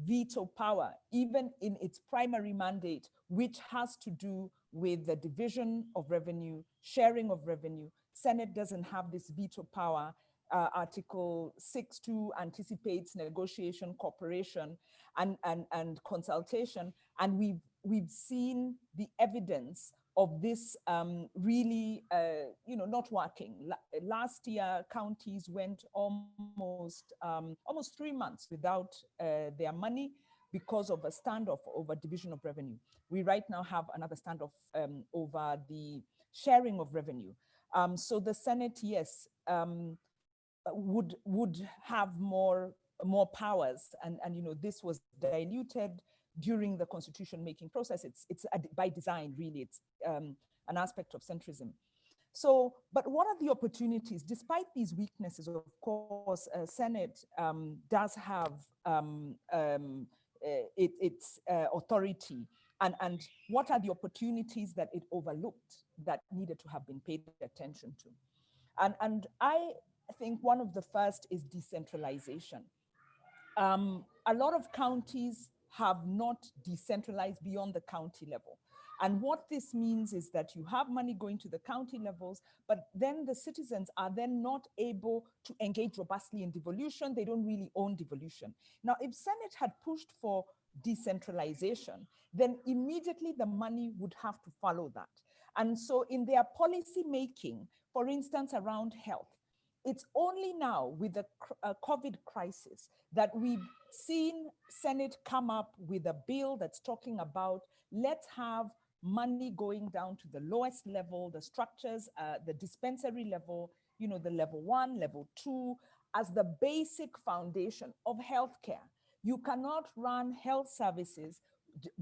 veto power, even in its primary mandate, which has to do with the division of revenue, sharing of revenue. Senate doesn't have this veto power. Article 6.2 anticipates negotiation, cooperation, and consultation. And we've seen the evidence of this really, not working. Last year, counties went almost 3 months without their money because of a standoff over division of revenue. We right now have another standoff over the sharing of revenue. So the Senate, yes, would have more powers, and this was diluted during the constitution making process. It's by design, really. It's an aspect of centrism. So, but what are the opportunities? Despite these weaknesses, of course, Senate does have its authority. And what are the opportunities that it overlooked that needed to have been paid attention to? And I think one of the first is decentralization. A lot of counties have not decentralized beyond the county level. And what this means is that you have money going to the county levels, but then the citizens are then not able to engage robustly in devolution. They don't really own devolution. Now, if Senate had pushed for decentralization, then immediately the money would have to follow that. And so in their policy making, for instance, around health, it's only now with the COVID crisis that we've seen Senate come up with a bill that's talking about, let's have money going down to the lowest level, the structures, the dispensary level, the level 1, level 2, as the basic foundation of healthcare. You cannot run health services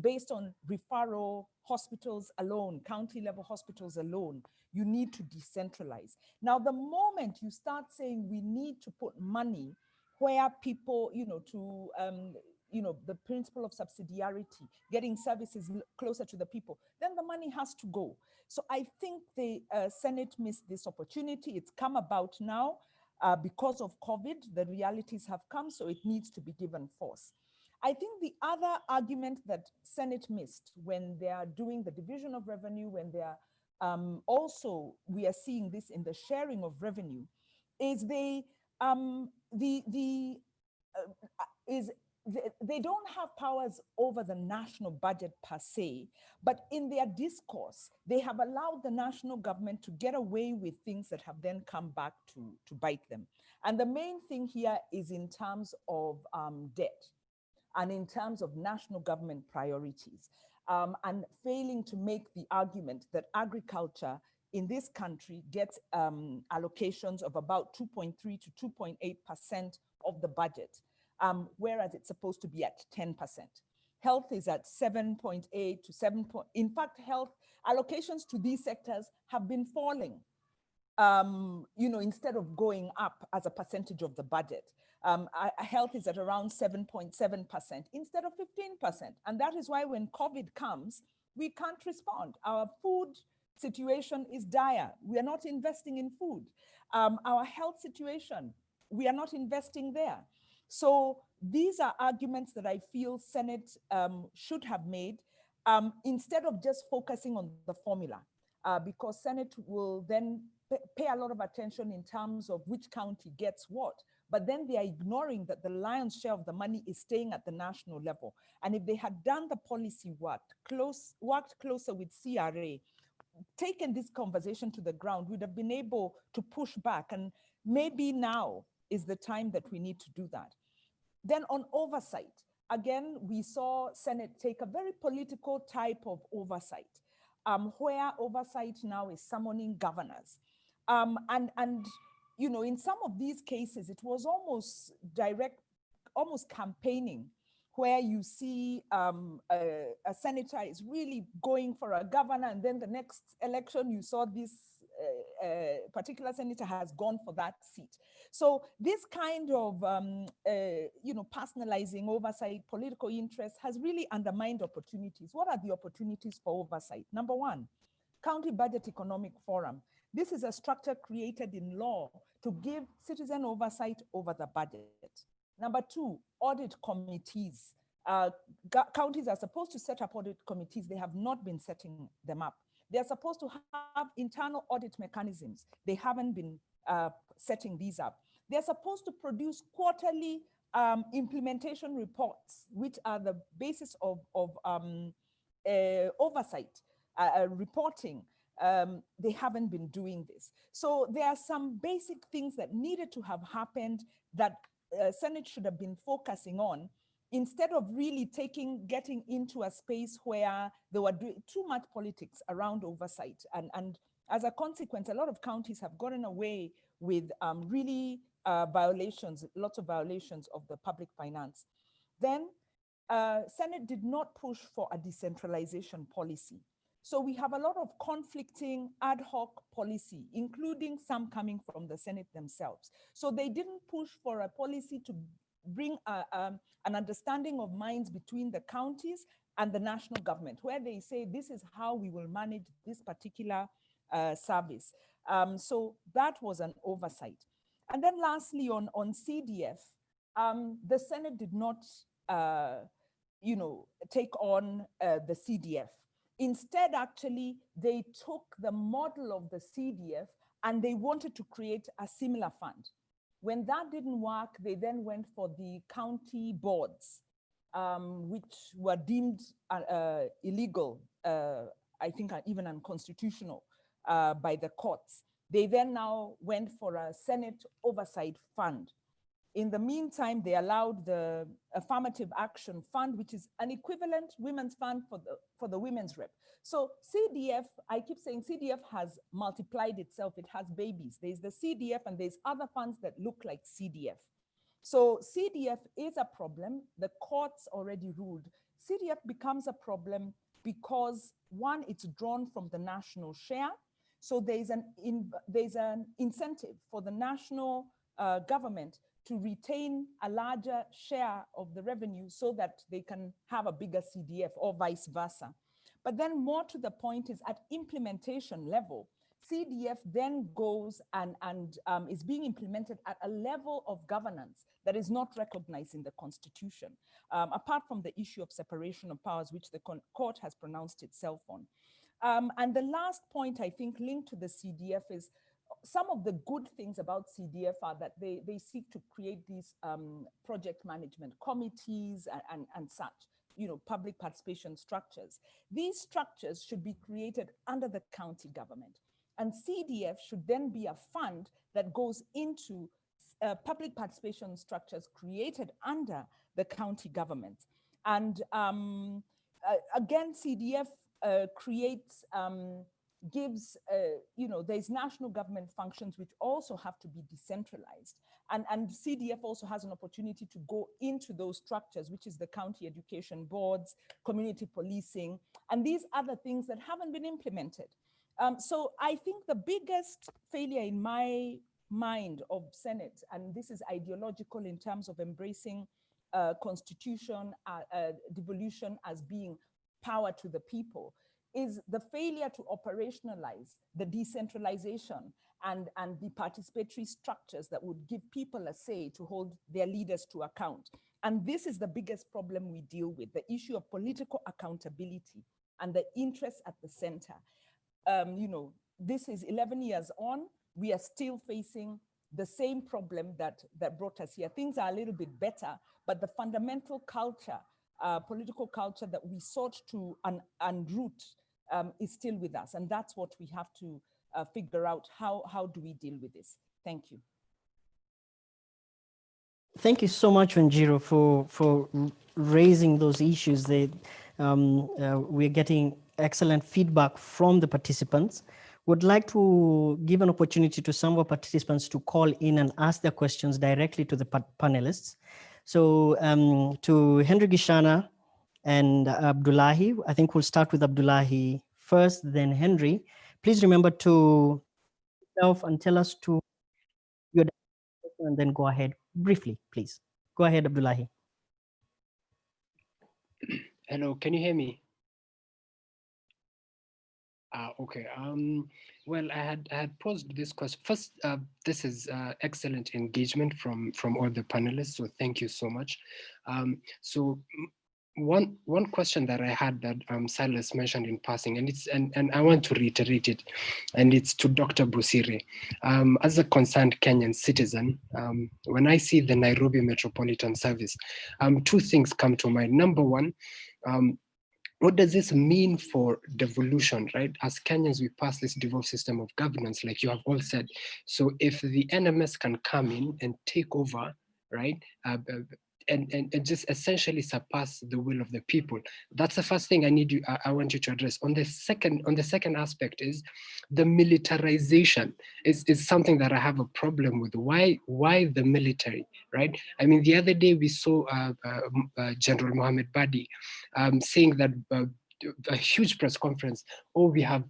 based on referral hospitals alone, county level hospitals alone. You need to decentralize. Now, the moment you start saying we need to put money where people, the principle of subsidiarity, getting services closer to the people, then the money has to go. So I think the Senate missed this opportunity. It's come about now because of COVID. The realities have come, so it needs to be given force. I think the other argument that Senate missed when they are doing the division of revenue, when they are also, we are seeing this in the sharing of revenue, is they don't have powers over the national budget per se, but in their discourse, they have allowed the national government to get away with things that have then come back to bite them. And the main thing here is in terms of debt and in terms of national government priorities, and failing to make the argument that agriculture in this country gets allocations of about 2.3 to 2.8% of the budget, whereas it's supposed to be at 10%. Health is at 7.8 to 7. In fact, health allocations to these sectors have been falling, instead of going up as a percentage of the budget. Health is at around 7.7% instead of 15%. And that is why when COVID comes, we can't respond. Our food situation is dire. We are not investing in food. Our health situation, we are not investing there. So these are arguments that I feel Senate should have made instead of just focusing on the formula, because Senate will then pay a lot of attention in terms of which county gets what, but then they are ignoring that the lion's share of the money is staying at the national level. And if they had done the policy work, worked closer with CRA, taken this conversation to the ground, we'd have been able to push back. And maybe now is the time that we need to do that. Then on oversight, again, we saw Senate take a very political type of oversight, where oversight now is summoning governors. And you know, in some of these cases, it was almost direct, almost campaigning, where you see a senator is really going for a governor, and then the next election you saw this particular senator has gone for that seat. So this kind of you know, personalizing oversight, political interest has really undermined opportunities. What are the opportunities for oversight? Number one, County Budget Economic Forum. This is a structure created in law to give citizen oversight over the budget. Number two, audit committees. Counties are supposed to set up audit committees. They have not been setting them up. They're supposed to have internal audit mechanisms. They haven't been setting these up. They're supposed to produce quarterly implementation reports, which are the basis of oversight, reporting. They haven't been doing this. So there are some basic things that needed to have happened that Senate should have been focusing on, instead of really getting into a space where they were doing too much politics around oversight. And as a consequence, a lot of counties have gotten away with really violations, lots of violations of the public finance. Then Senate did not push for a decentralization policy. So we have a lot of conflicting ad hoc policy, including some coming from the Senate themselves. So they didn't push for a policy to bring an understanding of minds between the counties and the national government, where they say, this is how we will manage this particular service. So that was an oversight. And then lastly, on CDF, the Senate did not you know, take on the CDF. Instead, actually, they took the model of the CDF and they wanted to create a similar fund. When that didn't work, they then went for the county boards, which were deemed illegal, I think even unconstitutional by the courts. They then now went for a Senate oversight fund. In the meantime, they allowed the Affirmative Action Fund, which is an equivalent women's fund for the women's rep. So CDF, I keep saying CDF has multiplied itself. It has babies. There's the CDF and there's other funds that look like CDF. So CDF is a problem. The courts already ruled. CDF becomes a problem because, one, it's drawn from the national share. So there's an incentive for the national government to retain a larger share of the revenue so that they can have a bigger CDF, or vice versa. But then more to the point is, at implementation level, CDF then goes and is being implemented at a level of governance that is not recognized in the Constitution, apart from the issue of separation of powers, which the court has pronounced itself on. And the last point, I think, linked to the CDF is, some of the good things about CDF are that they seek to create these project management committees and such, you know, public participation structures. These structures should be created under the county government. And CDF should then be a fund that goes into public participation structures created under the county government. And again, CDF creates, gives, you know, there's national government functions which also have to be decentralized. And CDF also has an opportunity to go into those structures, which is the county education boards, community policing, and these other things that haven't been implemented. So I think the biggest failure in my mind of Senate, and this is ideological in terms of embracing constitution, devolution as being power to the people, is the failure to operationalize the decentralization and the participatory structures that would give people a say to hold their leaders to account. And this is the biggest problem we deal with, the issue of political accountability and the interests at the center. You know, this is 11 years on. we are still facing the same problem that brought us here. Things are a little bit better, but the fundamental culture, political culture that we sought to unroot is still with us. And that's what we have to figure out. How do we deal with this? Thank you. Thank you so much, Wanjiru, for raising those issues. We're getting excellent feedback from the participants. Would like to give an opportunity to some of our participants to call in and ask their questions directly to the panelists. So to Henry Gishana and Abdullahi, I think we'll start with Abdullahi first, then Henry. Please remember to yourself and tell us to your question and then go ahead briefly, please. Go ahead, Abdullahi. Hello, can you hear me? Okay. Well, I had posed this question. First, this is excellent engagement from all the panelists. So thank you so much. So one question that I had that Silas mentioned in passing, and I want to reiterate it, and it's to Dr. Busire. As a concerned Kenyan citizen, when I see the Nairobi Metropolitan Service, two things come to mind. Number one, what does this mean for devolution, right? As Kenyans, we pass this devolved system of governance, like you have all said. So if the NMS can come in and take over, right, and just essentially surpass the will of the people, that's the first thing I want you to address. On the second aspect is the militarization is something that I have a problem with. Why the military, right? I mean, the other day we saw General Mohammed Badi saying that a huge press conference, we have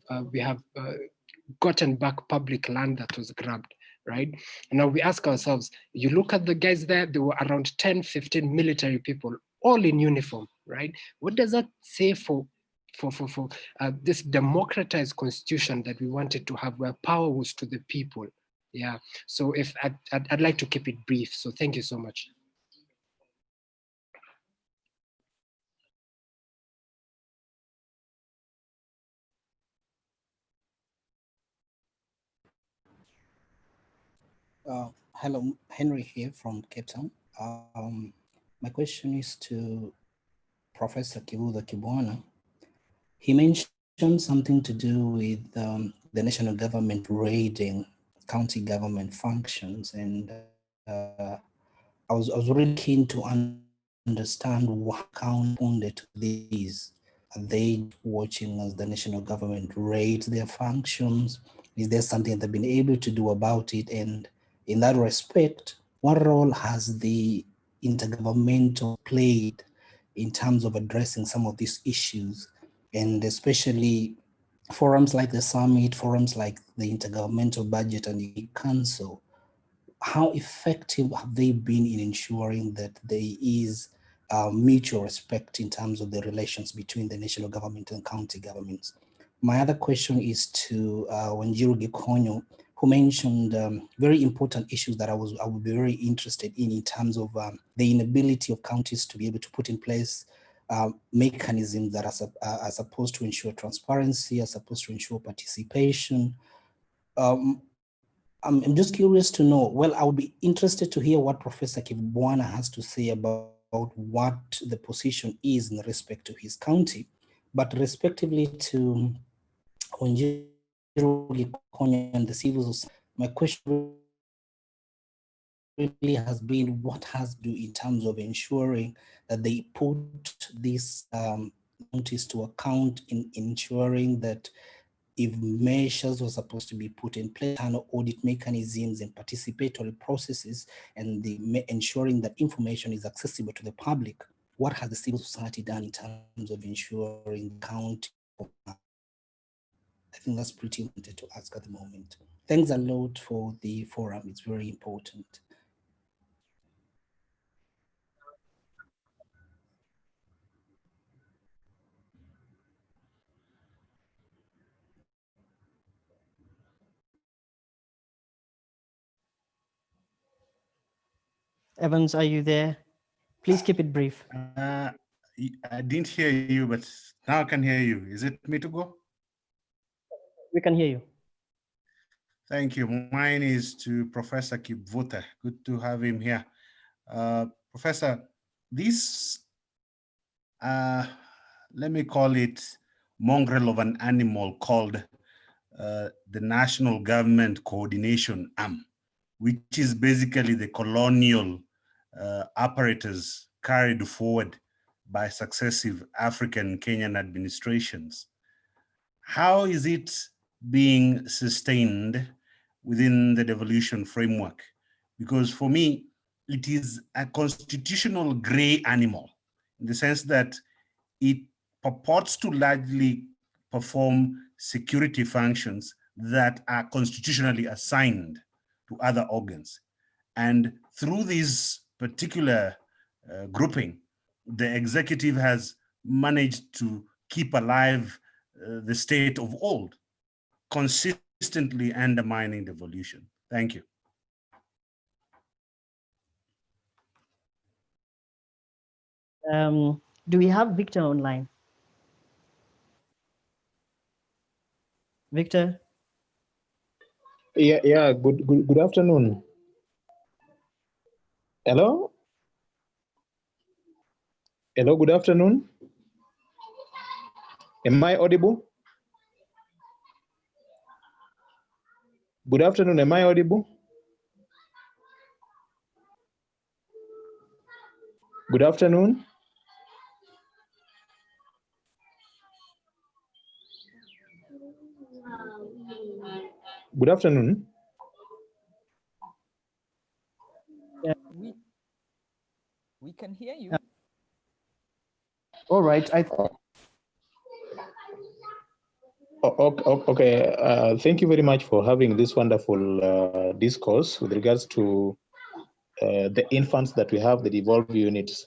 gotten back public land that was grabbed, right? And now we ask ourselves, you look at the guys there were around 10, 15 military people, all in uniform, right? What does that say for this democratized constitution that we wanted to have, where power was to the people? Yeah, so if I'd like to keep it brief, so thank you so much. Hello, Henry here from Cape Town. My question is to Professor Kibuda Kibwana. He mentioned something to do with the national government raiding county government functions, and I was really keen to understand what counted to these. Are they watching as the national government raids their functions? Is there something they've been able to do about it? And in that respect, what role has the intergovernmental played in terms of addressing some of these issues, and especially forums like the summit, forums like the Intergovernmental Budget and the Council? How effective have they been in ensuring that there is mutual respect in terms of the relations between the national government and county governments? My other question is to Wanjiru Gikonyo, who mentioned very important issues that I would be very interested in terms of the inability of counties to be able to put in place mechanisms that are supposed to ensure transparency, are supposed to ensure participation. I'm just curious to know, well, I would be interested to hear what Professor Kibwana has to say about what the position is in respect to his county, but respectively to Wanjiru Gikonyo and the civil society, my question really has been what has to do in terms of ensuring that they put these counties to account in ensuring that if measures were supposed to be put in place, and audit mechanisms and participatory processes, and ensuring that information is accessible to the public, what has the civil society done in terms of ensuring count? I think that's pretty important to ask at the moment. Thanks a lot for the forum. It's very important. Evans, are you there? Please keep it brief. I didn't hear you, but now I can hear you. Is it me to go? We can hear you. Thank you. Mine is to Professor Kipvuta. Good to have him here. Professor, this, let me call it mongrel of an animal called the National Government Coordination Arm, which is basically the colonial apparatus carried forward by successive African Kenyan administrations. How is it being sustained within the devolution framework? Because for me, it is a constitutional gray animal in the sense that it purports to largely perform security functions that are constitutionally assigned to other organs. And through this particular grouping, the executive has managed to keep alive the state of old, consistently undermining devolution. Thank you. Do we have Victor online? Victor? Yeah. Good afternoon. Hello? Hello, good afternoon. Am I audible? Good afternoon, am I audible? Good afternoon. Good afternoon. Yeah. We can hear you. All right. Okay. Thank you very much for having this wonderful discourse with regards to the infants that we have, the devolved units.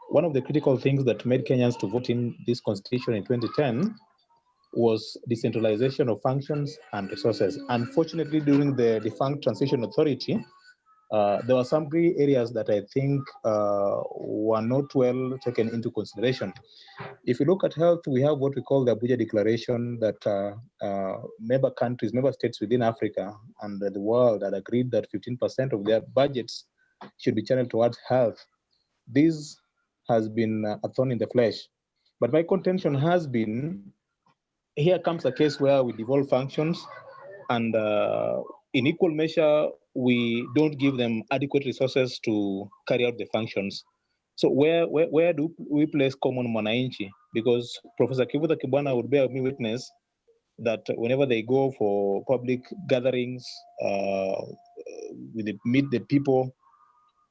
One of the critical things that made Kenyans to vote in this constitution in 2010 was decentralization of functions and resources. Unfortunately, during the defunct transition authority, there were some gray areas that I think were not well taken into consideration. If you look at health, we have what we call the Abuja Declaration that member countries, member states within Africa and the world had agreed that 15% of their budgets should be channeled towards health. This has been a thorn in the flesh. But my contention has been, here comes a case where we devolve functions and in equal measure, we don't give them adequate resources to carry out the functions. So where do we place common mwananchi? Because Professor Kipvuta Kibwana would bear me witness that whenever they go for public gatherings, meet the people,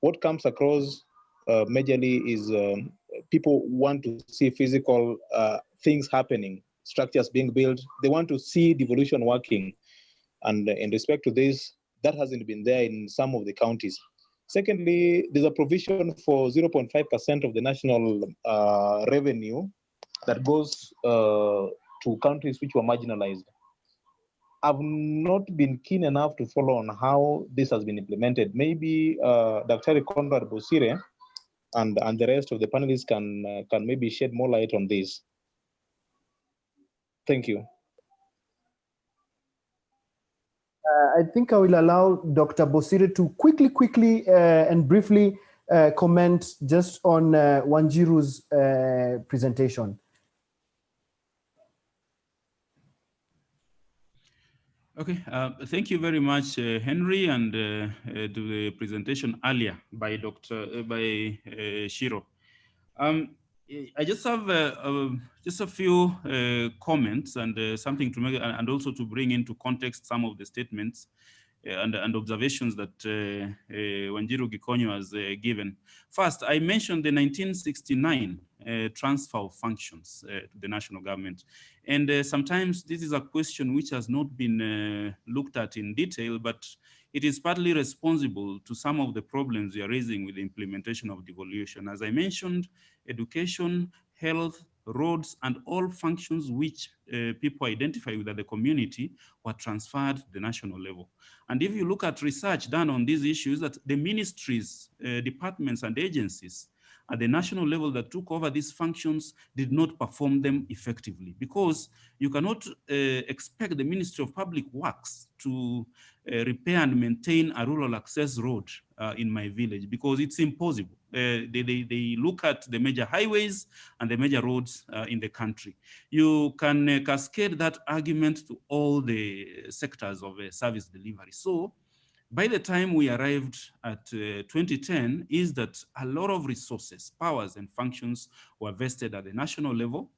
what comes across majorly is people want to see physical things happening, structures being built. They want to see devolution working. And in respect to this, that hasn't been there in some of the counties. Secondly, there's a provision for 0.5% of the national revenue that goes to countries which were marginalized. I've not been keen enough to follow on how this has been implemented. Maybe Dr. Conrad Bosire and the rest of the panelists can maybe shed more light on this. Thank you. I think I will allow Dr. Bosire to quickly and briefly comment just on Wanjiru's presentation. Okay, thank you very much, Henry, and to the presentation earlier by Shiro. I just have just a few comments and something to make, and also to bring into context some of the statements and observations that Wanjiru Gikonyo has given. First, I mentioned the 1969 transfer of functions to the national government. And sometimes this is a question which has not been looked at in detail, but it is partly responsible to some of the problems we are raising with the implementation of devolution. As I mentioned, education, health, roads, and all functions which people identify with at the community were transferred to the national level. And if you look at research done on these issues, that the ministries, departments, and agencies at the national level that took over these functions did not perform them effectively, because you cannot expect the Ministry of Public Works to repair and maintain a rural access road in my village, because it's impossible. They look at the major highways and the major roads in the country. You can cascade that argument to all the sectors of service delivery. So by the time we arrived at 2010, is that a lot of resources, powers, and functions were vested at the national level.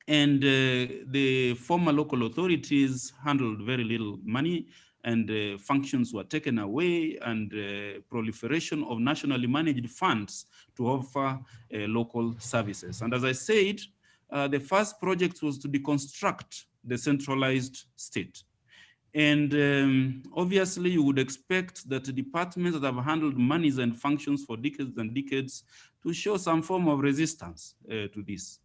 And the former local authorities handled very little money, and functions were taken away, and proliferation of nationally managed funds to offer local services. And as I said, the first project was to deconstruct the centralized state. And obviously, you would expect that the departments that have handled monies and functions for decades and decades to show some form of resistance to this.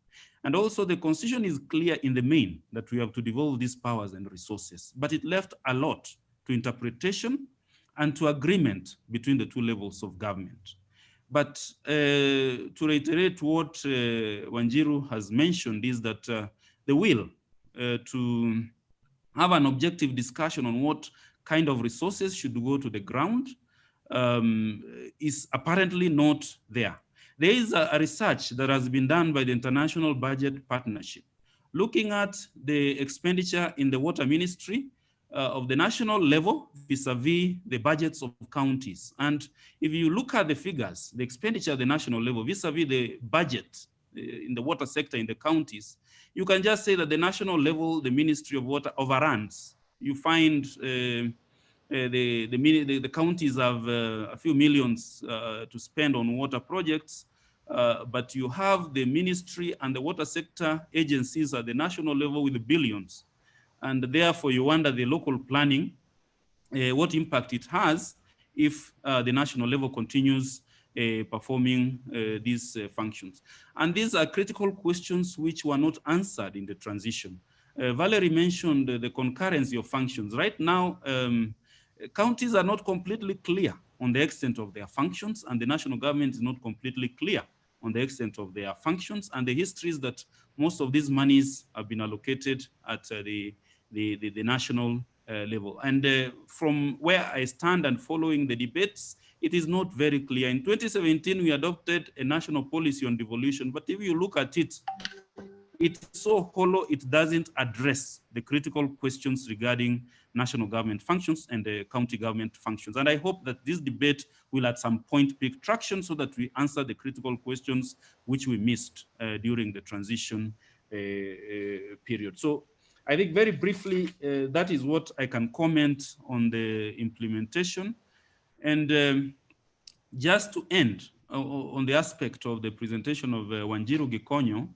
And also, the Constitution is clear in the main that we have to devolve these powers and resources, but it left a lot to interpretation and to agreement between the two levels of government. But to reiterate what Wanjiru has mentioned is that the will to have an objective discussion on what kind of resources should go to the ground is apparently not there. There is a research that has been done by the International Budget Partnership, looking at the expenditure in the water ministry of the national level vis-a-vis the budgets of counties. And if you look at the figures, the expenditure at the national level vis-a-vis the budget in the water sector in the counties, you can just say that the national level, the Ministry of Water overruns. You find the counties have a few millions to spend on water projects, but you have the ministry and the water sector agencies at the national level with billions. And therefore you wonder the local planning, what impact it has if the national level continues performing these functions. And these are critical questions which were not answered in the transition. Valerie mentioned the concurrency of functions. Right now, counties are not completely clear on the extent of their functions, and the national government is not completely clear on the extent of their functions. And the history is that most of these monies have been allocated at the national level. And from where I stand and following the debates, it is not very clear. In 2017, we adopted a national policy on devolution, but if you look at it, it's so hollow, it doesn't address the critical questions regarding national government functions and the county government functions. And I hope that this debate will at some point pick traction so that we answer the critical questions which we missed during the transition period. So I think very briefly, that is what I can comment on the implementation. And just to end on the aspect of the presentation of Wanjiru Gikonyo,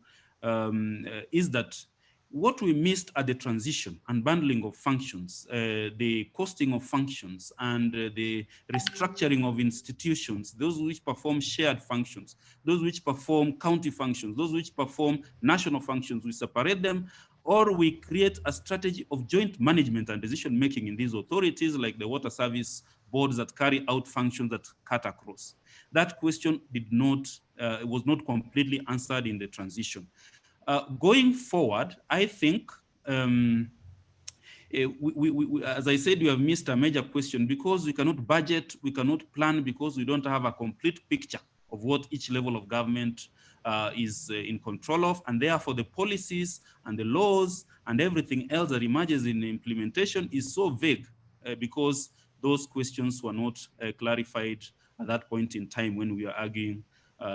is that what we missed at the transition and bundling of functions, the costing of functions, and the restructuring of institutions, those which perform shared functions, those which perform county functions, those which perform national functions, we separate them, or we create a strategy of joint management and decision-making in these authorities, like the water service boards that carry out functions that cut across. That question did not, was not completely answered in the transition. Going forward, I think, as I said, we have missed a major question because we cannot budget, we cannot plan, because we don't have a complete picture of what each level of government is in control of, and therefore the policies and the laws and everything else that emerges in the implementation is so vague because those questions were not clarified at that point in time when we are arguing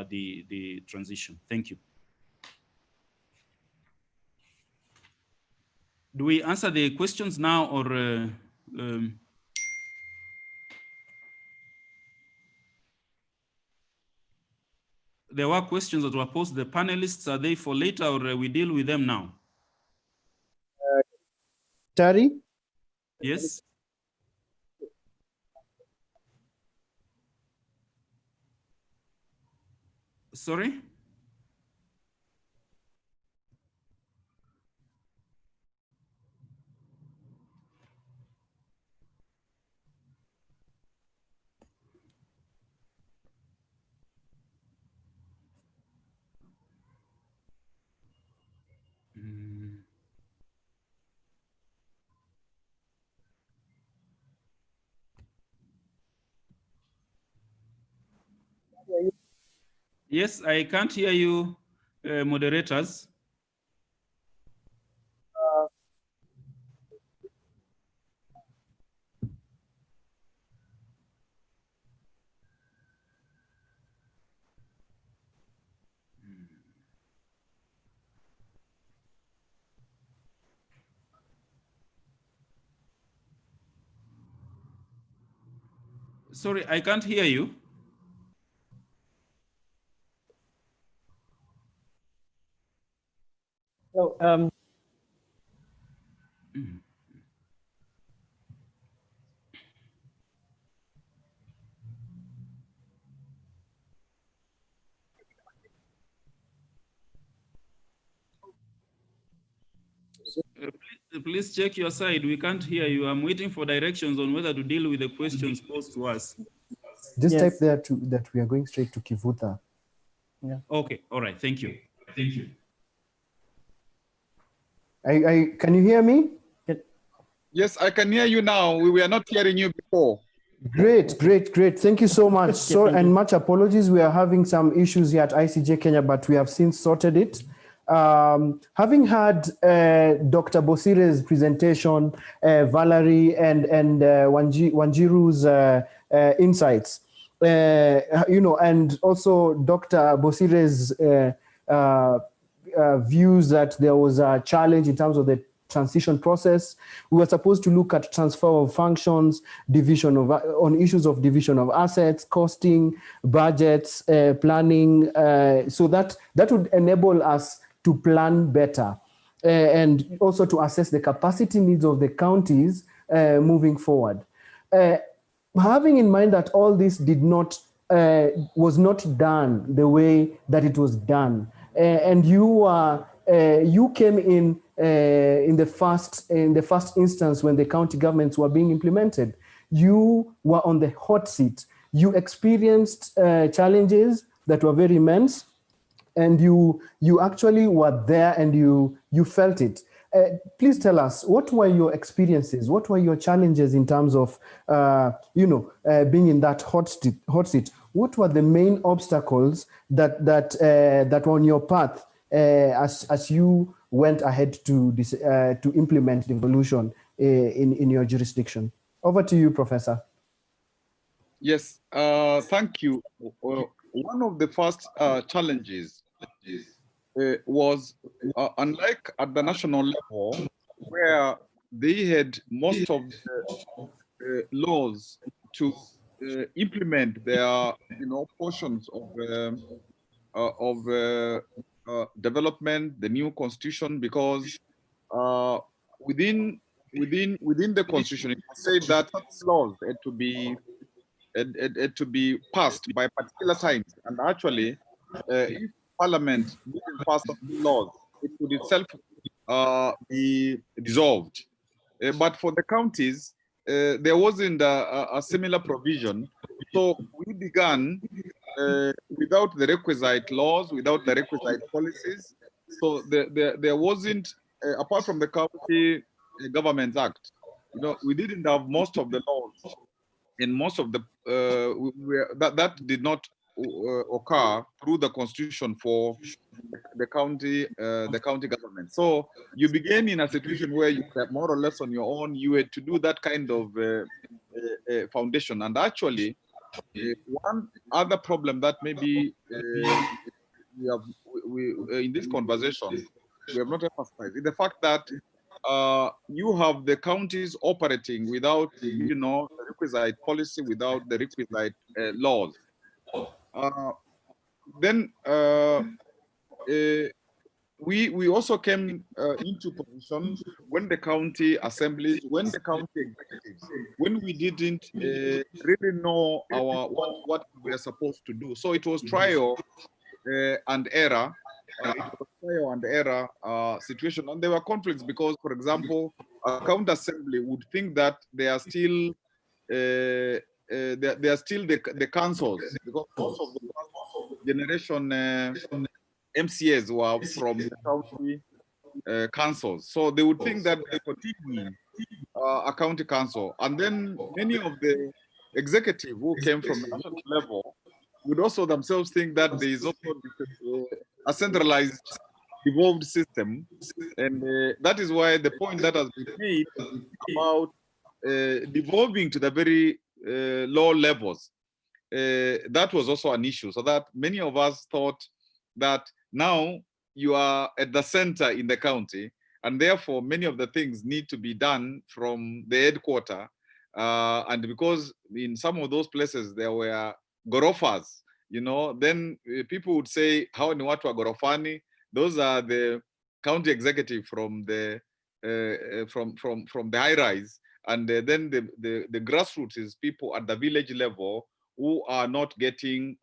the transition. Thank you. Do we answer the questions now, or there were questions that were posed to the panelists? Are they for later, or we deal with them now? Tari? Yes. Sorry? Yes, I can't hear you, moderators. Sorry, I can't hear you. So, Please check your side. We can't hear you. I'm waiting for directions on whether to deal with the questions posed to us. Just Yes. type there that we are going straight to Kivuta. Yeah. Okay, all right, thank you. Thank you. Can you hear me? Yes, I can hear you now. We were not hearing you before. Great, great, great. Thank you so much. So, thank you. and much apologies. We are having some issues here at ICJ Kenya, but we have since sorted it. Having had Dr. Bosire's presentation, Valerie and Wanjiru's insights, and also Dr. Bosire's views that there was a challenge in terms of the transition process. We were supposed to look at transfer of functions, on issues of division of assets, costing, budgets, planning, so that would enable us to plan better and also to assess the capacity needs of the counties moving forward. Having in mind that all this was not done the way that it was done, and you came in the first instance when the county governments were being implemented. You were on the hot seat. You experienced challenges that were very immense, and you actually were there and you felt it. Please tell us, what were your experiences? What were your challenges in terms of being in that hot seat? What were the main obstacles that were on your path as you went ahead to implement devolution in your jurisdiction? Over to you, Professor. Yes, thank you. One of the first challenges was, unlike at the national level, where they had most of the laws to implement their, portions of development, the new constitution, because within the constitution, it was said that laws had to be passed by particular times, and actually, if Parliament didn't pass laws, it would itself be dissolved. But for the counties, there wasn't a similar provision. So we began without the requisite laws, without the requisite policies. So there wasn't, apart from the County Governments Act, we didn't have most of the laws, and most of the that did not occur through the constitution for the county government. So you began in a situation where you were more or less on your own. You had to do that kind of foundation. And actually, one other problem that maybe we in this conversation we have not emphasized is the fact that you have the counties operating without, the requisite policy, without the requisite laws. Then we also came into position when the county assemblies, when the county executives, when we didn't really know what we were supposed to do. So it was trial and error. It was trial and error situation, and there were conflicts because, for example, a county assembly would think that they are still they are still the councils, because most of the generation MCAs were from the county councils, so they would think that they continue a county council, and then many of the executive who came from the national level would also themselves think that there is also a centralized, devolved system. And that is why the point that has been made about devolving to the very low levels, that was also an issue. So that many of us thought that now you are at the center in the county, and therefore many of the things need to be done from the headquarters. And because in some of those places there were gorofas, you know, then people would say, how ni watu wa gorofani? Those are the county executive from the from the high rise, and then the grassroots is people at the village level who are not getting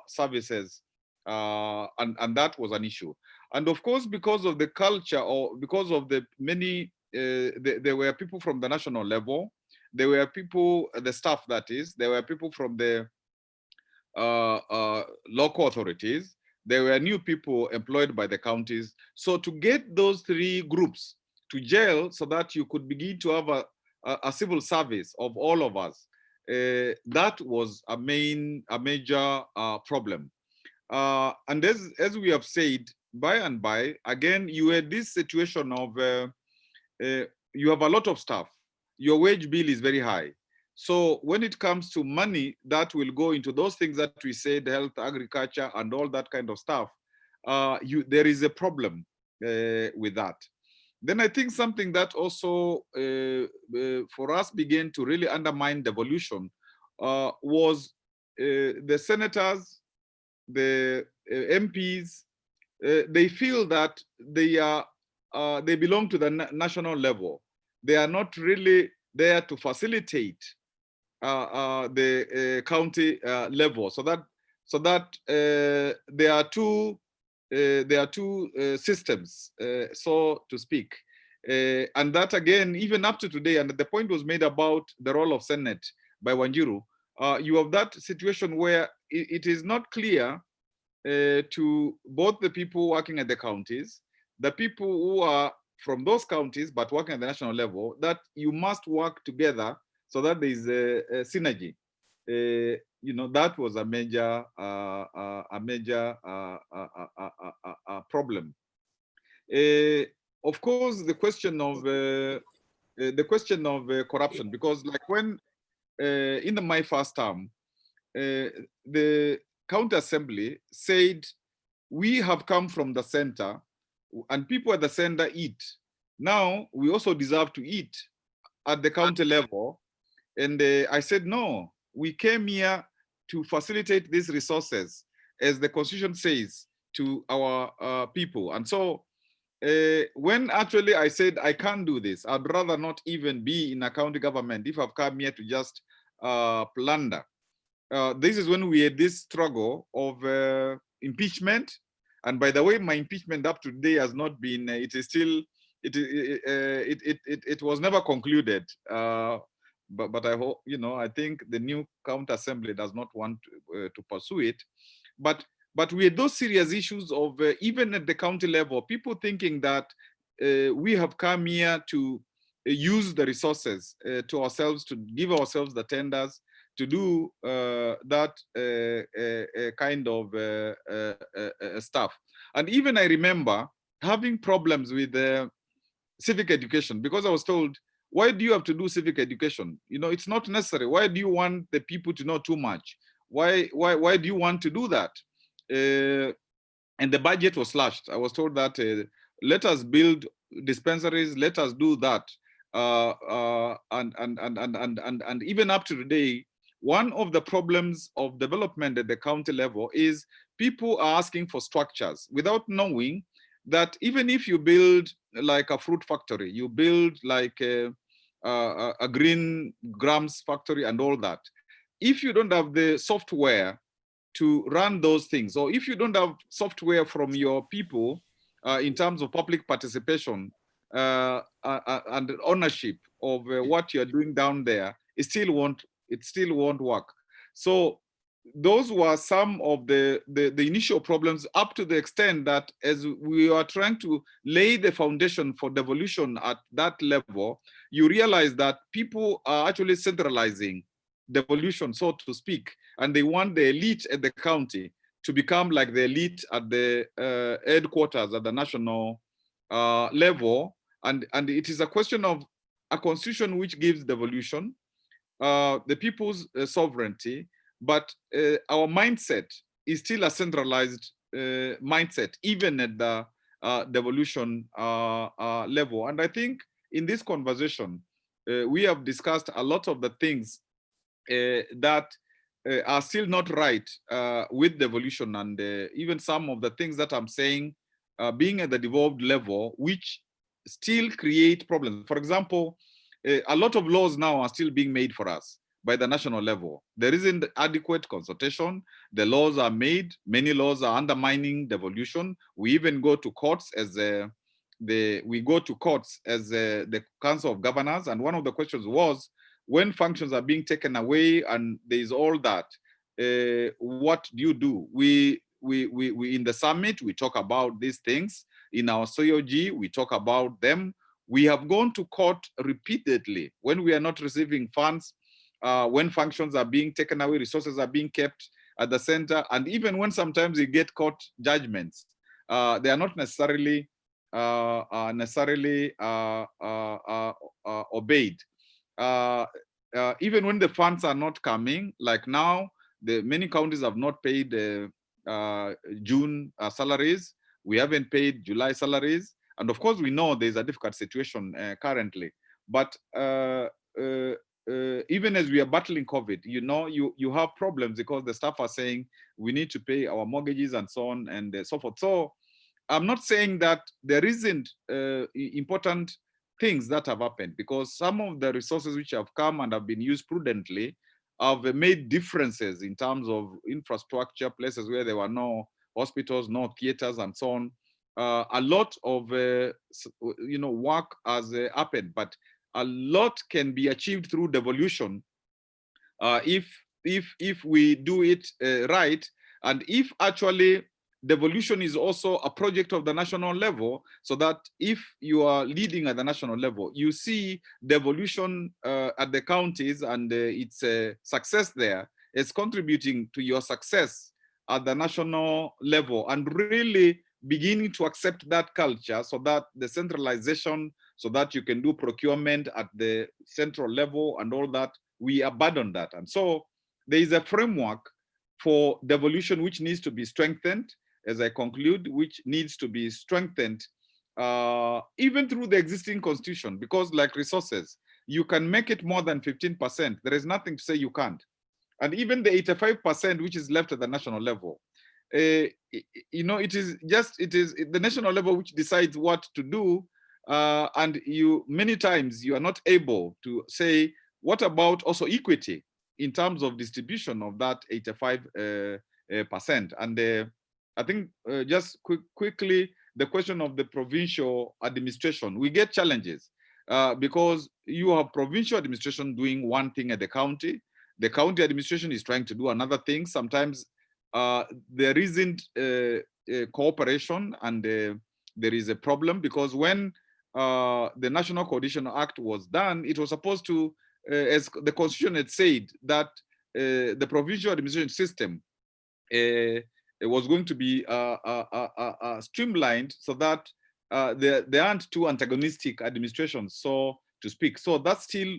services, and that was an issue. And of course, because of the culture, or because of the many, there were people from the national level, there were people, the staff that is, there were people from the local authorities, there were new people employed by the counties. So to get those three groups to gel so that you could begin to have a civil service of all of us, that was a major problem. And as we have said, by and by, again, you had this situation of, you have a lot of staff, your wage bill is very high. So when it comes to money that will go into those things that we said, health, agriculture, and all that kind of stuff, there is a problem with that. Then I think something that also for us began to really undermine devolution was the senators, the MPs, they feel that they belong to the national level. They are not really there to facilitate the county level. So that there are two systems, so to speak. And that again, even up to today, and the point was made about the role of Senate by Wanjiru, you have that situation where it is not clear to both the people working at the counties, the people who are from those counties but working at the national level, that you must work together so that there is a synergy. You know, that was a major problem. Of course, the question of corruption, because like when in my first term, the county assembly said, we have come from the center and people at the center eat. Now we also deserve to eat at the county level. And I said, no, we came here to facilitate these resources, as the constitution says, to our people. And so when actually I said, I can't do this, I'd rather not even be in a county government if I've come here to just plunder. This is when we had this struggle of impeachment. And by the way, my impeachment up to today has not been, it is still, it was never concluded. But I hope, you know, I think the new county assembly does not want to pursue it. But we had those serious issues of even at the county level, people thinking that we have come here to use the resources to ourselves, to give ourselves the tenders, to do that kind of stuff. And even I remember having problems with civic education, because I was told, why do you have to do civic education? You know, it's not necessary. Why do you want the people to know too much? Why do you want to do that? And the budget was slashed. I was told that let us build dispensaries, let us do that. And even up to today, one of the problems of development at the county level is people are asking for structures without knowing that even if you build like a fruit factory, you build like a green grams factory and all that, if you don't have the software to run those things, or if you don't have software from your people in terms of public participation and ownership of what you're doing down there, it still won't work. So those were some of the initial problems, up to the extent that as we are trying to lay the foundation for devolution at that level, you realize that people are actually centralizing devolution, so to speak, and they want the elite at the county to become like the elite at the headquarters at the national level. And it is a question of a constitution which gives devolution, the people's sovereignty, but our mindset is still a centralized mindset, even at the devolution level. And I think in this conversation, we have discussed a lot of the things that are still not right with devolution, and even some of the things that I'm saying being at the devolved level, which still create problems. For example, a lot of laws now are still being made for us by the national level. There isn't adequate consultation. The laws are made. Many laws are undermining devolution. We even go to courts as the Council of Governors. And one of the questions was, when functions are being taken away and there is all that, what do you do? We in the summit, we talk about these things. In our COG, we talk about them. We have gone to court repeatedly when we are not receiving funds, when functions are being taken away, resources are being kept at the center, and even when sometimes we get court judgments, they are not necessarily obeyed. Even when the funds are not coming, like now, many counties have not paid June salaries. We haven't paid July salaries. And of course, we know there's a difficult situation currently. But even as we are battling COVID, you have problems because the staff are saying we need to pay our mortgages and so on and so forth. So I'm not saying that there isn't important things that have happened, because some of the resources which have come and have been used prudently have made differences in terms of infrastructure, places where there were no hospitals, no theaters, and so on. A lot of work has happened, but a lot can be achieved through devolution if we do it right, and if actually devolution is also a project of the national level, so that if you are leading at the national level, you see devolution at the counties and its success there is contributing to your success at the national level, and really beginning to accept that culture, so that the centralization, so that you can do procurement at the central level and all that, we abandon that. And so there is a framework for devolution which needs to be strengthened, as I conclude, which needs to be strengthened even through the existing constitution, because like resources, you can make it more than 15%. There is nothing to say you can't. And even the 85% which is left at the national level, it is the national level which decides what to do. And many times you are not able to say, what about also equity in terms of distribution of that 85%? And I think just quickly, the question of the provincial administration, we get challenges because you have provincial administration doing one thing at the county administration is trying to do another thing. Sometimes there isn't cooperation, and there is a problem, because when the National Coordination Act was done, it was supposed to, as the Constitution had said, that the provincial administration system it was going to be streamlined, so that there aren't two antagonistic administrations, so to speak. So that's still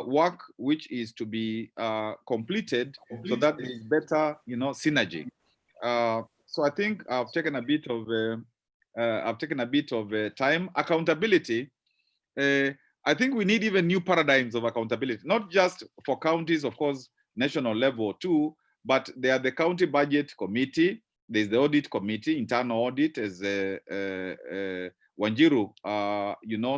work which is to be completed, so that there is better, synergy. So I think I've taken a bit of time. Accountability. I think we need even new paradigms of accountability, not just for counties, of course, national level too, but there are the county budget committee, there's the audit committee, internal audit, as Wanjiru,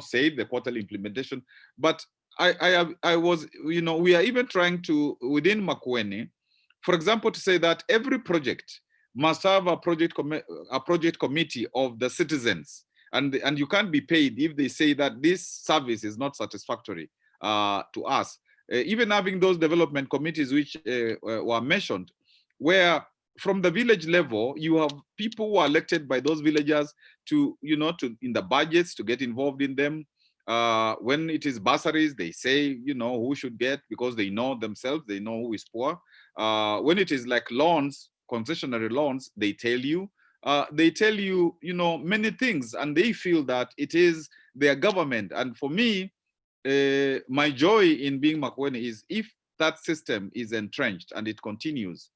said, the quarterly implementation. But I was, we are even trying to, within Makueni, for example, to say that every project must have a project committee of the citizens, and you can't be paid if they say that this service is not satisfactory to us. Even having those development committees which were mentioned, where from the village level, you have people who are elected by those villagers to, in the budgets, to get involved in them. When it is bursaries, they say, you know, who should get, because they know themselves, they know who is poor. When it is like loans, concessionary loans, they tell you, you know, many things, and they feel that it is their government. And for me, my joy in being Makueni is, if that system is entrenched and it continues,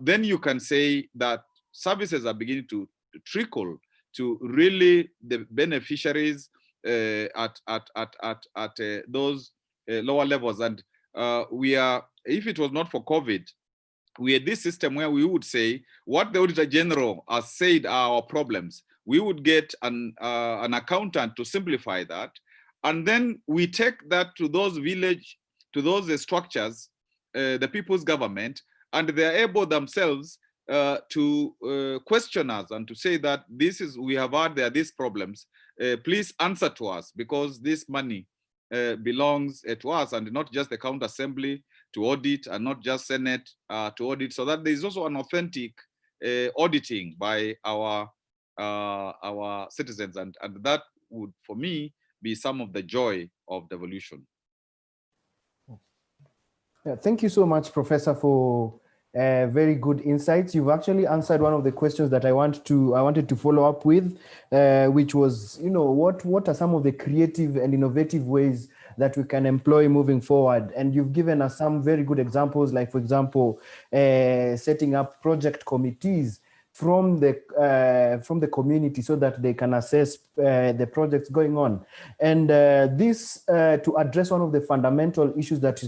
then you can say that services are beginning to trickle to really the beneficiaries at those lower levels. And we are, if it was not for COVID, we had this system where we would say what the Auditor General has said are our problems. We would get an accountant to simplify that. And then we take that to those structures, the people's government, and they're able themselves to question us and to say that this is, we have had there these problems. Please answer to us, because this money belongs to us, and not just the county assembly to audit, and not just Senate to audit, so that there is also an authentic auditing by our citizens, and that would, for me, be some of the joy of devolution. Yeah, thank you so much, Professor, for very good insights. You've actually answered one of the questions that I wanted to follow up with, which was, you know, what are some of the creative and innovative ways that we can employ moving forward? And you've given us some very good examples, like, for example, setting up project committees from the community so that they can assess the projects going on. And this to address one of the fundamental issues that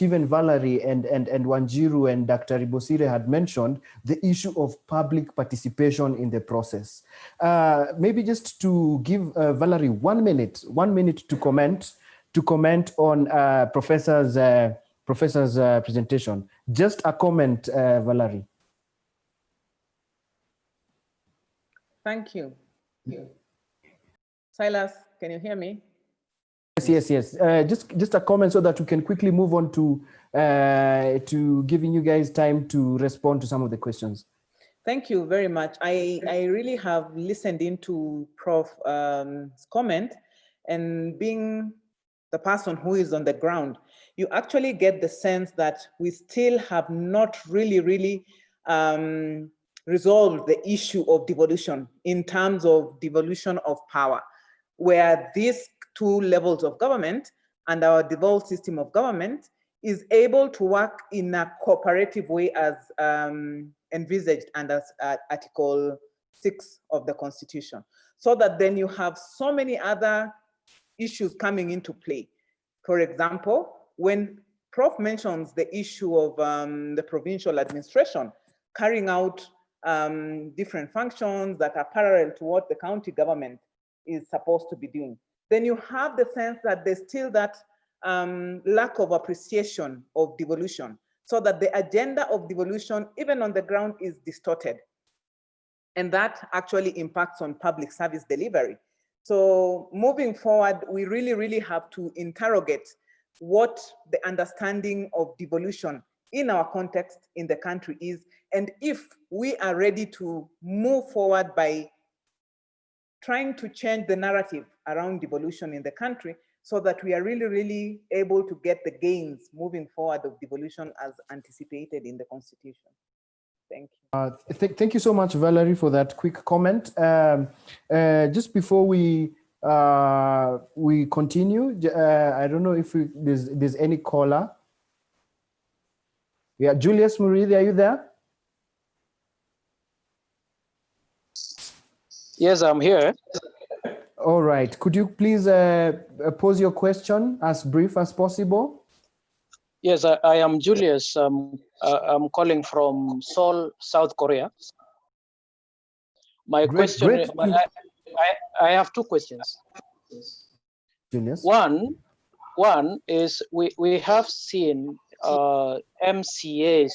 even Valerie and Wanjiru and Dr. Ibosire had mentioned, the issue of public participation in the process. Maybe just to give Valerie 1 minute to comment on Professor's presentation. Just a comment, Valerie. Thank you. Silas, can you hear me? Yes. Just a comment so that we can quickly move on to giving you guys time to respond to some of the questions. Thank you very much. I really have listened into Prof's comment, and being the person who is on the ground, you actually get the sense that we still have not really resolved the issue of devolution in terms of devolution of power, where these two levels of government and our devolved system of government is able to work in a cooperative way as envisaged under Article 6 of the Constitution, so that then you have so many other issues coming into play. For example, when Prof mentions the issue of the provincial administration carrying out different functions that are parallel to what the county government is supposed to be doing, then you have the sense that there's still that lack of appreciation of devolution, so that the agenda of devolution, even on the ground, is distorted. And that actually impacts on public service delivery. So moving forward, we really have to interrogate what the understanding of devolution in our context in the country is, and if we are ready to move forward by trying to change the narrative around devolution in the country, so that we are really able to get the gains moving forward of devolution as anticipated in the Constitution. Thank you. Thank you so much, Valerie, for that quick comment. Just before we continue, I don't know if there's any caller. Yeah, Julius Muridi, are you there? Yes, I'm here. All right. Could you please pose your question as brief as possible? Yes, I am Julius. I'm calling from Seoul, South Korea. My question, I have two questions. Julius. One is we have seen MCAs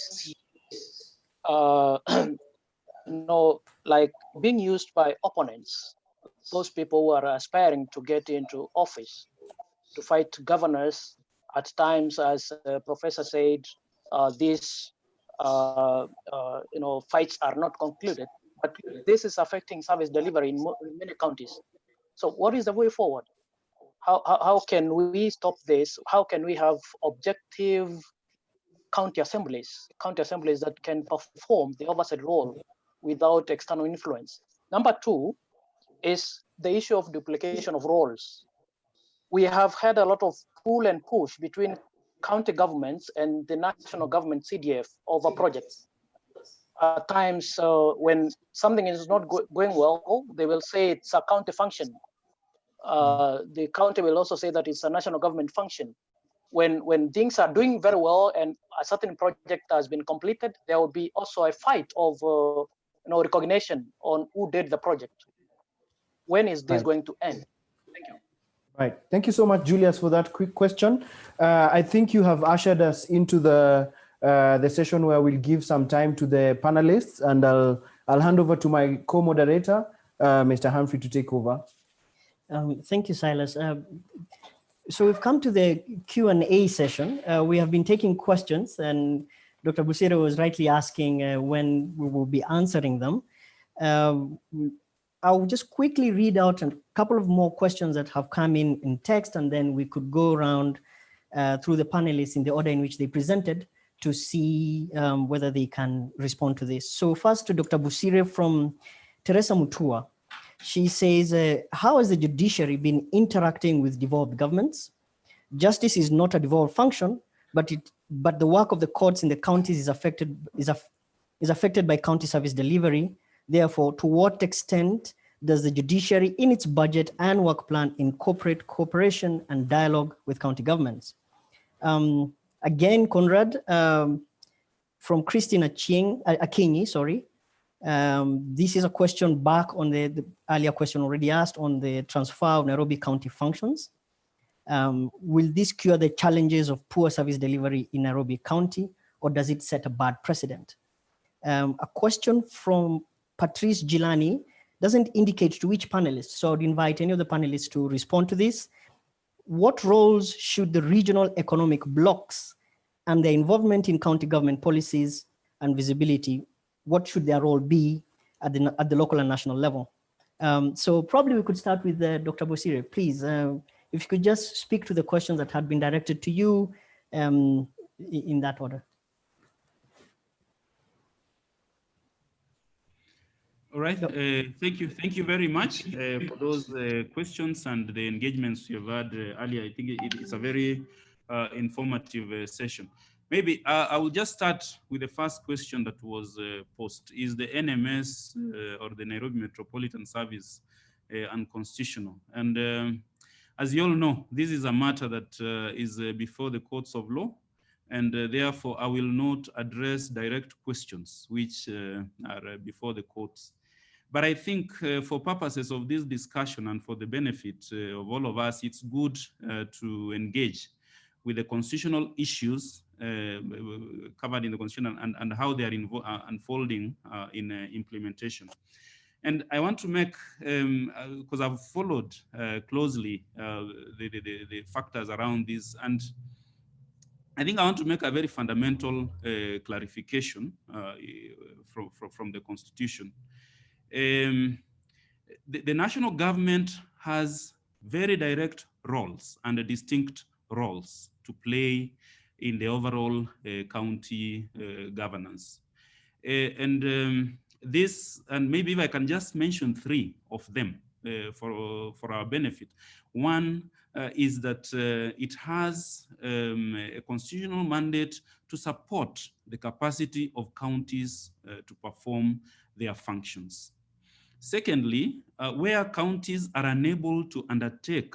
like being used by opponents, those people who are aspiring to get into office, to fight governors. At times, as Professor said, these fights are not concluded, but this is affecting service delivery in many counties. So what is the way forward? how can we stop this? How can we have objective county assemblies that can perform the oversight role without external influence? Number two is the issue of duplication of roles. We have had a lot of pull and push between county governments and the national government CDF over projects. At times, when something is not going well, they will say it's a county function. The county will also say that it's a national government function. When things are doing very well and a certain project has been completed, there will be also a fight of recognition on who did the project. When is this going to end? Thank you. Right. Thank you so much, Julius, for that quick question. I think you have ushered us into the session where we'll give some time to the panelists, and I'll hand over to my co-moderator, Mr. Humphrey, to take over. Thank you, Silas. So we've come to the Q&A session. We have been taking questions, and Dr. Busire was rightly asking when we will be answering them. I'll just quickly read out a couple of more questions that have come in text, and then we could go around through the panelists in the order in which they presented to see whether they can respond to this. So first to Dr. Busire from Teresa Mutua. She says, how has the judiciary been interacting with devolved governments? Justice is not a devolved function, but the work of the courts in the counties is affected by county service delivery. Therefore, to what extent does the judiciary in its budget and work plan incorporate cooperation and dialogue with county governments? Again, Conrad, from Christina Akinyi, sorry. This is a question back on the earlier question already asked on the transfer of Nairobi County functions. Will this cure the challenges of poor service delivery in Nairobi County, or does it set a bad precedent? A question from Patrice Gilani doesn't indicate to which panelist, so I'd invite any of the panelists to respond to this. What roles should the regional economic blocks and their involvement in county government policies and visibility, what should their role be at the local and national level? So probably we could start with Dr. Busire. Please, if you could just speak to the questions that had been directed to you in that order. All right, thank you very much for those questions and the engagements you've had earlier. I think it's a very informative session. Maybe I will just start with the first question that was posed. Is the NMS or the Nairobi Metropolitan Service unconstitutional? And as you all know, this is a matter that is before the courts of law, and therefore I will not address direct questions which are before the courts. But I think for purposes of this discussion and for the benefit of all of us, it's good to engage with the constitutional issues covered in the Constitution and how they are unfolding in implementation. And I want to make, because I've followed closely the factors around this, and I think I want to make a very fundamental clarification from the Constitution. The national government has very direct roles and distinct roles to play in the overall county governance. This, and maybe if I can just mention three of them for our benefit. One is that it has a constitutional mandate to support the capacity of counties to perform their functions. Secondly, where counties are unable to undertake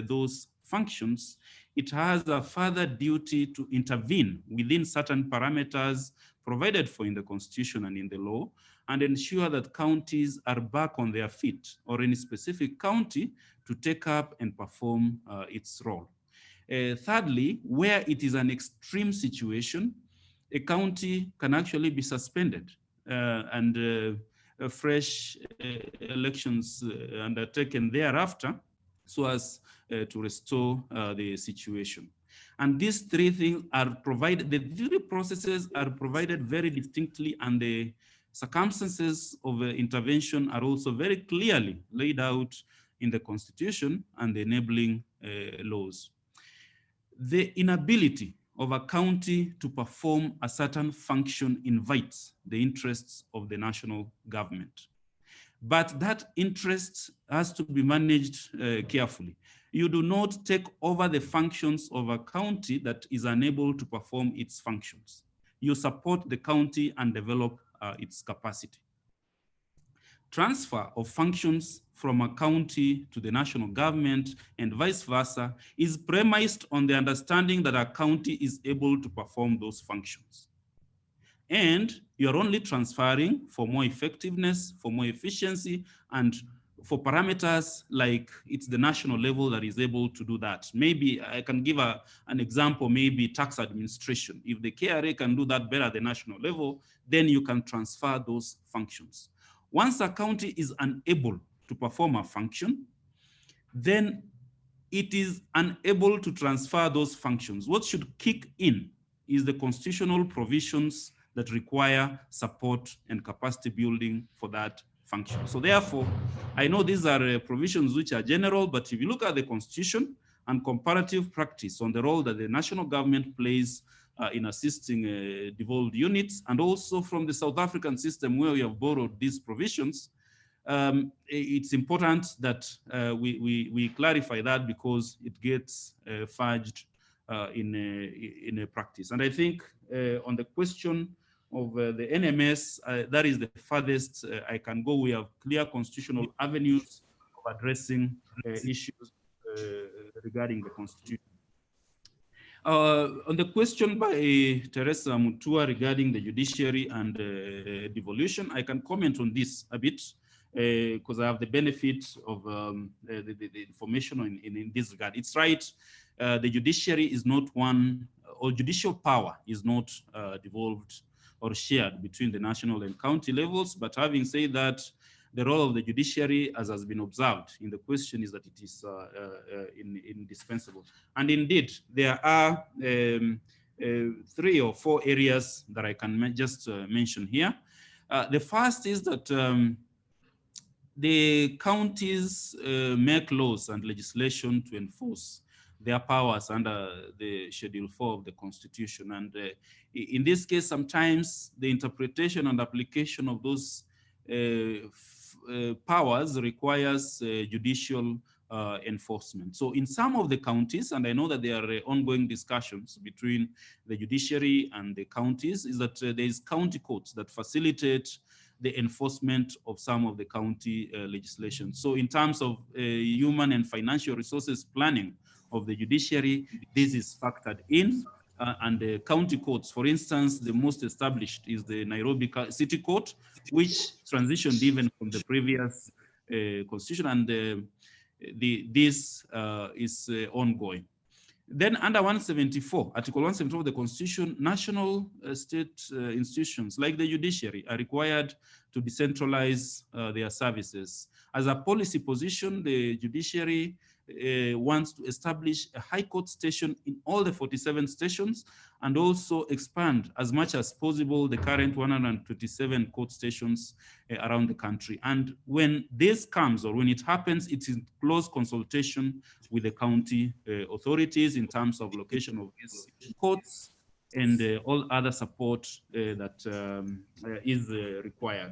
those functions, it has a further duty to intervene within certain parameters provided for in the Constitution and in the law, and ensure that counties are back on their feet, or in a specific county to take up and perform its role. Thirdly, where it is an extreme situation, a county can actually be suspended and fresh elections undertaken thereafter so as to restore the situation. And these three things are provided, the three processes are provided very distinctly, and the circumstances of intervention are also very clearly laid out in the Constitution and the enabling laws. The inability of a county to perform a certain function invites the interests of the national government. But that interest has to be managed carefully. You do not take over the functions of a county that is unable to perform its functions. You support the county and develop its capacity. Transfer of functions from a county to the national government and vice versa is premised on the understanding that a county is able to perform those functions. And you're only transferring for more effectiveness, for more efficiency, and for parameters like it's the national level that is able to do that. Maybe I can give an example, maybe tax administration. If the KRA can do that better at the national level, then you can transfer those functions. Once a county is unable to perform a function, then it is unable to transfer those functions. What should kick in is the constitutional provisions that require support and capacity building for that function. So therefore, I know these are provisions which are general, but if you look at the Constitution and comparative practice on the role that the national government plays in assisting devolved units, and also from the South African system where we have borrowed these provisions, it's important that we clarify that, because it gets fudged in a practice. And I think on the question of the NMS, that is the farthest I can go. We have clear constitutional avenues of addressing issues regarding the Constitution. On the question by Teresa Mutua regarding the judiciary and devolution, I can comment on this a bit because I have the benefit of the information in this regard. It's right, the judiciary is not one, or judicial power is not devolved or shared between the national and county levels. But having said that, the role of the judiciary, as has been observed in the question, is that it is indispensable. And indeed, there are 3 or 4 areas that I can just mention here. The first is that the counties make laws and legislation to enforce their powers under the Schedule 4 of the Constitution. And in this case, sometimes the interpretation and application of those powers requires judicial enforcement. So in some of the counties, and I know that there are ongoing discussions between the judiciary and the counties, is that there is county courts that facilitate the enforcement of some of the county legislation. So in terms of human and financial resources planning of the judiciary, this is factored in. And the county courts, for instance, the most established is the Nairobi City Court, which transitioned even from the previous constitution, and this is ongoing. Then under 174, Article 174 of the Constitution, national state institutions like the judiciary are required to decentralize their services. As a policy position, the judiciary wants to establish a high court station in all the 47 stations, and also expand as much as possible the current 127 court stations around the country. And when this comes, or when it happens, it's in close consultation with the county authorities in terms of location of these courts and all other support that is required.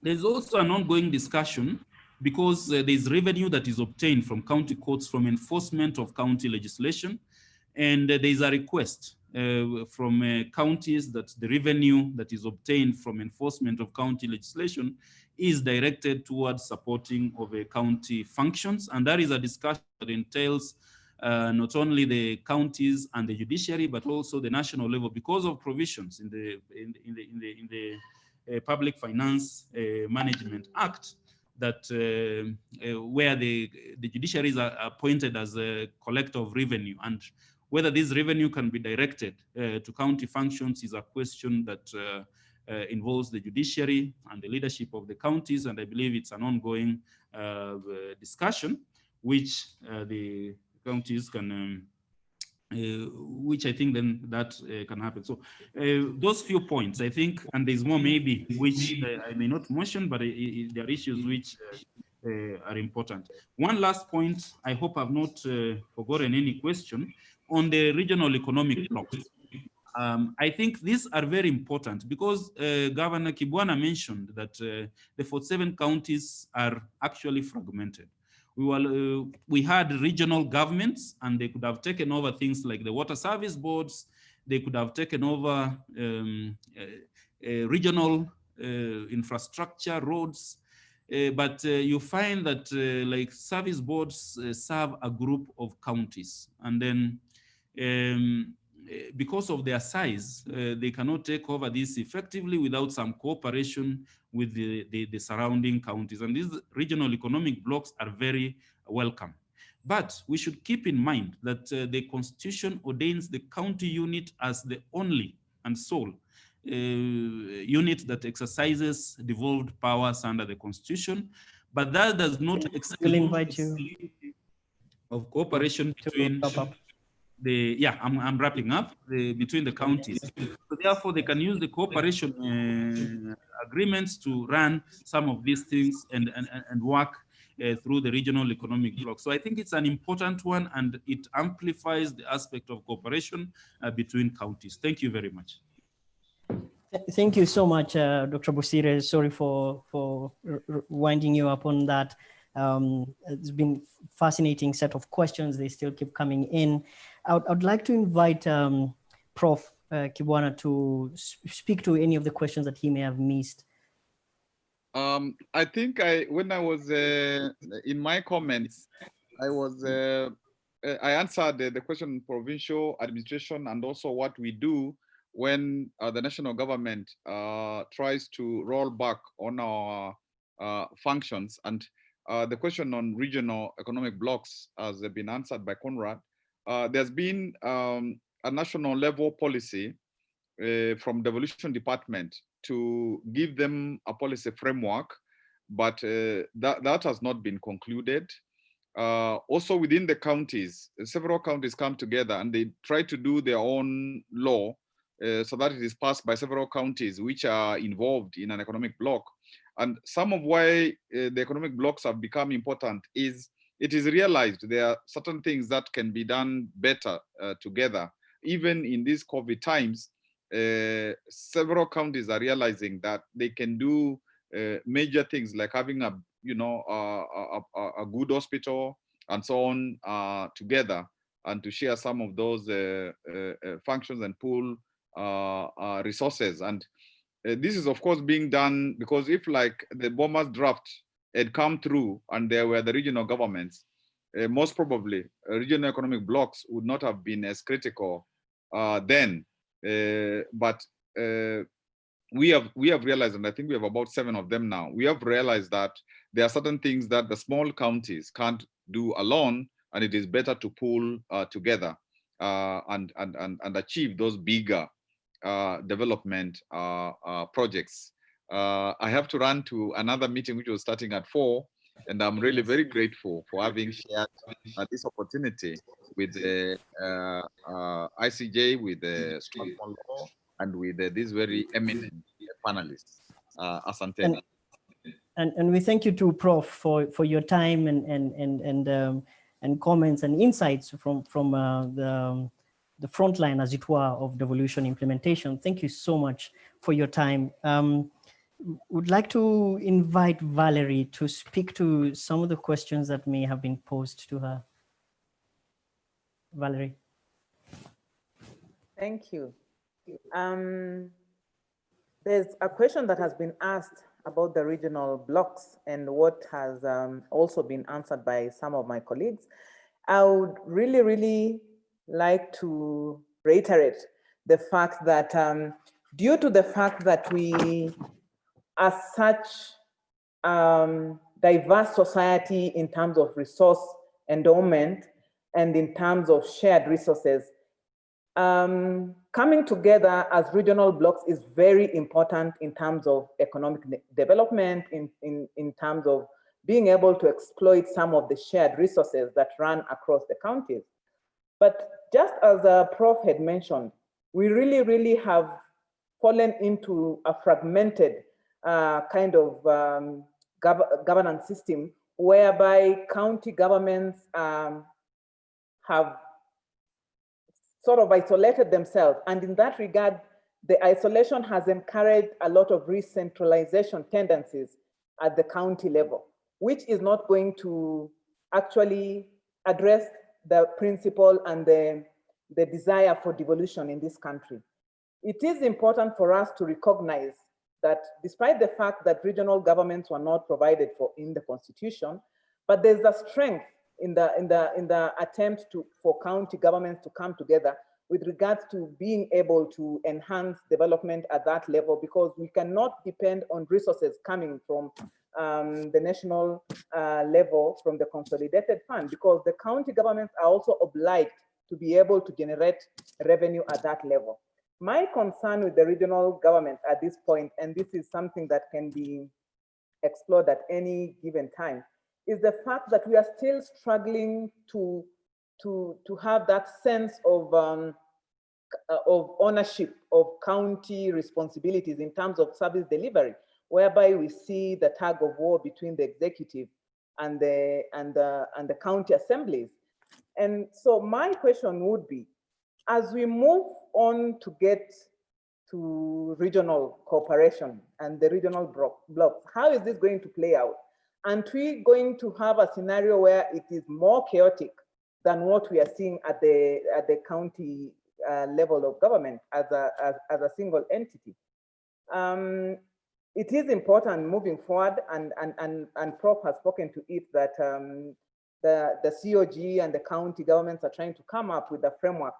There's also an ongoing discussion, because there's revenue that is obtained from county courts from enforcement of county legislation. And there's a request from counties that the revenue that is obtained from enforcement of county legislation is directed towards supporting of county functions. And that is a discussion that entails not only the counties and the judiciary, but also the national level, because of provisions in the Public Finance Management Act, that where the judiciaries are appointed as a collector of revenue, and whether this revenue can be directed to county functions is a question that involves the judiciary and the leadership of the counties. And I believe it's an ongoing discussion, which the counties can which I think then that can happen. So those few points, I think, and there's more maybe, which I may not mention, but there are issues which are important. One last point, I hope I've not forgotten any question, on the regional economic blocks. I think these are very important because Governor Kibwana mentioned that the 47 counties are actually fragmented. We had regional governments and they could have taken over things like the water service boards. They could have taken over regional infrastructure, roads. But you find that like service boards serve a group of counties, and then because of their size, they cannot take over this effectively without some cooperation with the surrounding counties. And these regional economic blocks are very welcome. But we should keep in mind that the Constitution ordains the county unit as the only and sole unit that exercises devolved powers under the Constitution, but that does not exclude of cooperation between I'm wrapping up between the counties. So therefore, they can use the cooperation agreements to run some of these things and work through the regional economic bloc. So I think it's an important one, and it amplifies the aspect of cooperation between counties. Thank you very much. Thank you so much, Dr. Busire. Sorry for winding you up on that. It's been a fascinating set of questions. They still keep coming in. I'd like to invite Prof. Kibwana to speak to any of the questions that he may have missed. I think when I was in my comments, I answered the question on provincial administration and also what we do when the national government tries to roll back on our functions. And the question on regional economic blocks has been answered by Conrad. There's been a national level policy from Devolution Department to give them a policy framework, but that has not been concluded. Also within the counties, several counties come together and they try to do their own law so that it is passed by several counties which are involved in an economic bloc. And some of why the economic blocks have become important is it is realized there are certain things that can be done better together. Even in these COVID times, several counties are realizing that they can do major things like having a good hospital and so on together, and to share some of those functions and pool resources. And this is of course being done because if like the Bombers draft had come through and there were the regional governments, most probably regional economic blocks would not have been as critical then. But we have realized, and I think we have about 7 of them now, we have realized that there are certain things that the small counties can't do alone, and it is better to pull together and achieve those bigger development projects. I have to run to another meeting which was starting at 4, and I'm really very grateful for having shared this opportunity with the ICJ, with the Strathmore Law, and with these very eminent panelists. Asante. And we thank you too, Prof, for your time and comments and insights from the front line, as it were, of devolution implementation. Thank you so much for your time. Would like to invite Valerie to speak to some of the questions that may have been posed to her. Valerie. Thank you. There's a question that has been asked about the regional blocks and what has also been answered by some of my colleagues. I would really like to reiterate the fact that due to the fact that we are such diverse society in terms of resource endowment and in terms of shared resources, coming together as regional blocks is very important in terms of economic development, in terms of being able to exploit some of the shared resources that run across the counties. But just as the Prof had mentioned, we really have fallen into a fragmented kind of governance system whereby county governments have sort of isolated themselves. And in that regard, the isolation has encouraged a lot of re-centralization tendencies at the county level, which is not going to actually address the principle and the desire for devolution in this country. It is important for us to recognize that despite the fact that regional governments were not provided for in the Constitution, but there's a strength in the attempt for county governments to come together with regards to being able to enhance development at that level, because we cannot depend on resources coming from the national level, from the consolidated fund, because the county governments are also obliged to be able to generate revenue at that level. My concern with the regional government at this point, and this is something that can be explored at any given time, is the fact that we are still struggling to have that sense of ownership of county responsibilities in terms of service delivery, whereby we see the tug of war between the executive and the county assemblies. And so my question would be, as we move on to get to regional cooperation and the regional blocks, how is this going to play out? And we're going to have a scenario where it is more chaotic than what we are seeing at the county level of government as a single entity. It is important moving forward, and Prof has spoken to it, that the COG and the county governments are trying to come up with a framework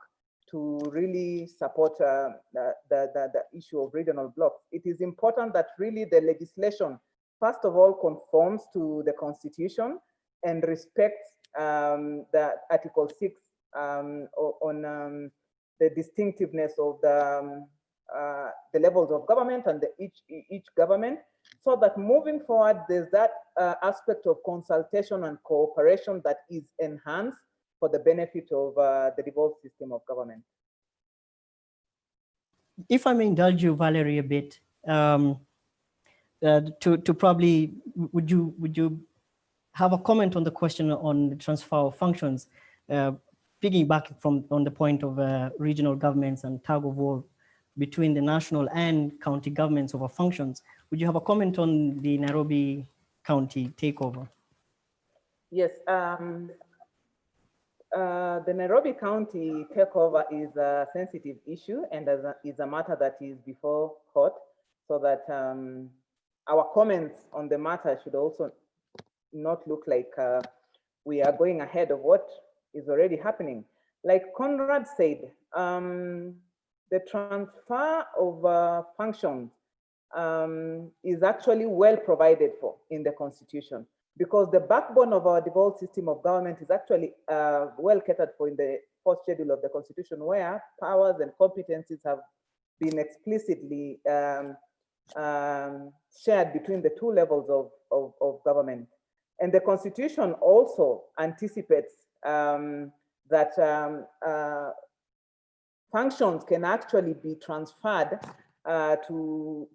to really support the issue of regional blocks. It is important that really the legislation, first of all, conforms to the Constitution and respects the Article 6 on the distinctiveness of the levels of government and each government, so that moving forward, there's that aspect of consultation and cooperation that is enhanced for the benefit of the devolved system of government. If I may indulge you, Valerie, a bit, to probably, would you have a comment on the question on the transfer of functions, piggybacking on the point of regional governments and tug of war between the national and county governments over functions? Would you have a comment on the Nairobi County takeover? Yes, the Nairobi County takeover is a sensitive issue, and is a matter that is before court, so that our comments on the matter should also not look like we are going ahead of what is already happening. Like Conrad said, the transfer of functions is actually well provided for in the Constitution, because the backbone of our devolved system of government is actually well catered for in the fourth schedule of the Constitution, where powers and competencies have been explicitly shared between the two levels of government. And the Constitution also anticipates that functions can actually be transferred to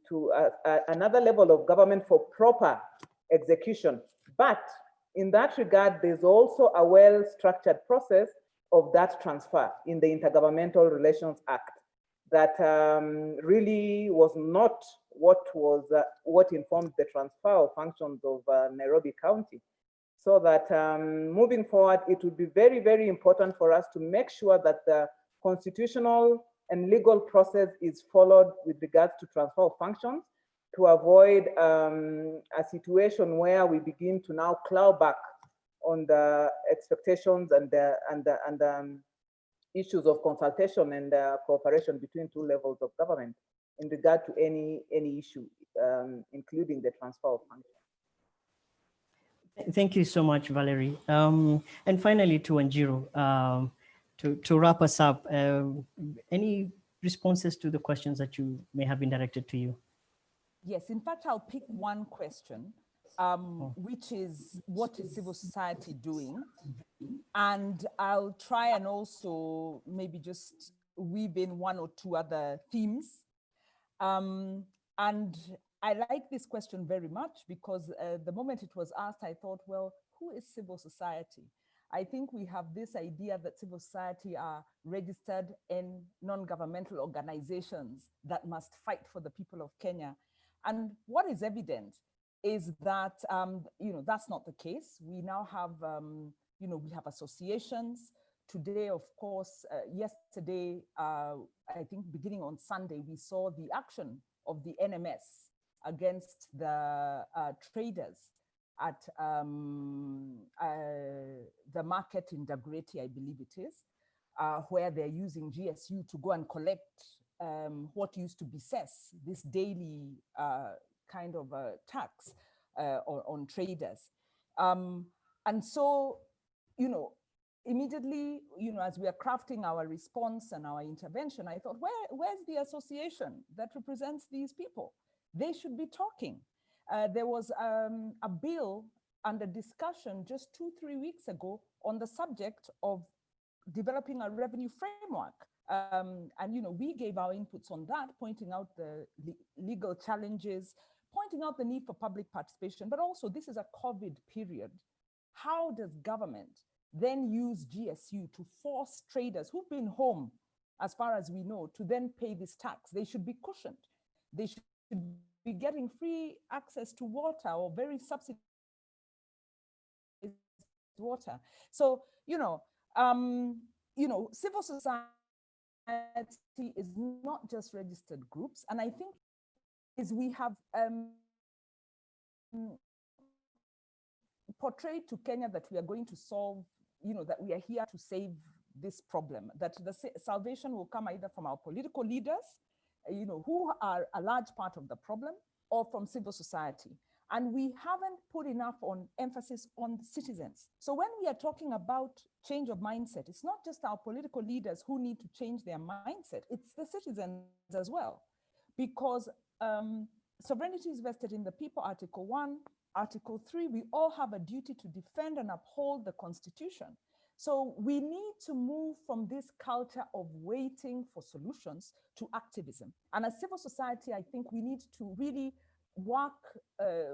another level of government for proper execution. But in that regard, there's also a well-structured process of that transfer in the Intergovernmental Relations Act that really was not what informed the transfer of functions of Nairobi County. So that moving forward, it would be very, very important for us to make sure that the constitutional and legal process is followed with regards to transfer of functions, to avoid a situation where we begin to now claw back on the expectations and the issues of consultation and cooperation between two levels of government in regard to any issue, including the transfer of functions. Thank you so much, Valerie. And finally, to Wanjiru, to wrap us up, any responses to the questions that you may have been directed to you? Yes, in fact, I'll pick one question, which is, what is civil society doing? And I'll try and also maybe just weave in one or two other themes. And I like this question very much because the moment it was asked, I thought, well, who is civil society? I think we have this idea that civil society are registered in non-governmental organizations that must fight for the people of Kenya. And what is evident is that, that's not the case. We now have, we have associations. Today, of course, yesterday, I think beginning on Sunday, we saw the action of the NMS against the traders at the market in Dagreti, I believe it is, where they're using GSU to go and collect what used to be cess, this daily kind of tax on traders. And so, immediately, as we are crafting our response and our intervention, I thought, where's the association that represents these people? They should be talking. There was a bill under discussion just 2-3 weeks ago on the subject of developing a revenue framework. And we gave our inputs on that, pointing out the legal challenges, pointing out the need for public participation, but also this is a COVID period. How does government then use GSU to force traders who've been home, as far as we know, to then pay this tax? They should be cushioned. They should be getting free access to water or very subsidized water. So, civil society is not just registered groups. And I think is we have portrayed to Kenya that we are going to solve, that we are here to save this problem, that the salvation will come either from our political leaders, who are a large part of the problem, or from civil society. And we haven't put enough emphasis on citizens. So when we are talking about change of mindset, it's not just our political leaders who need to change their mindset, it's the citizens as well. Because sovereignty is vested in the people, Article 1, Article 3, we all have a duty to defend and uphold the Constitution. So we need to move from this culture of waiting for solutions to activism. And as civil society, I think we need to really work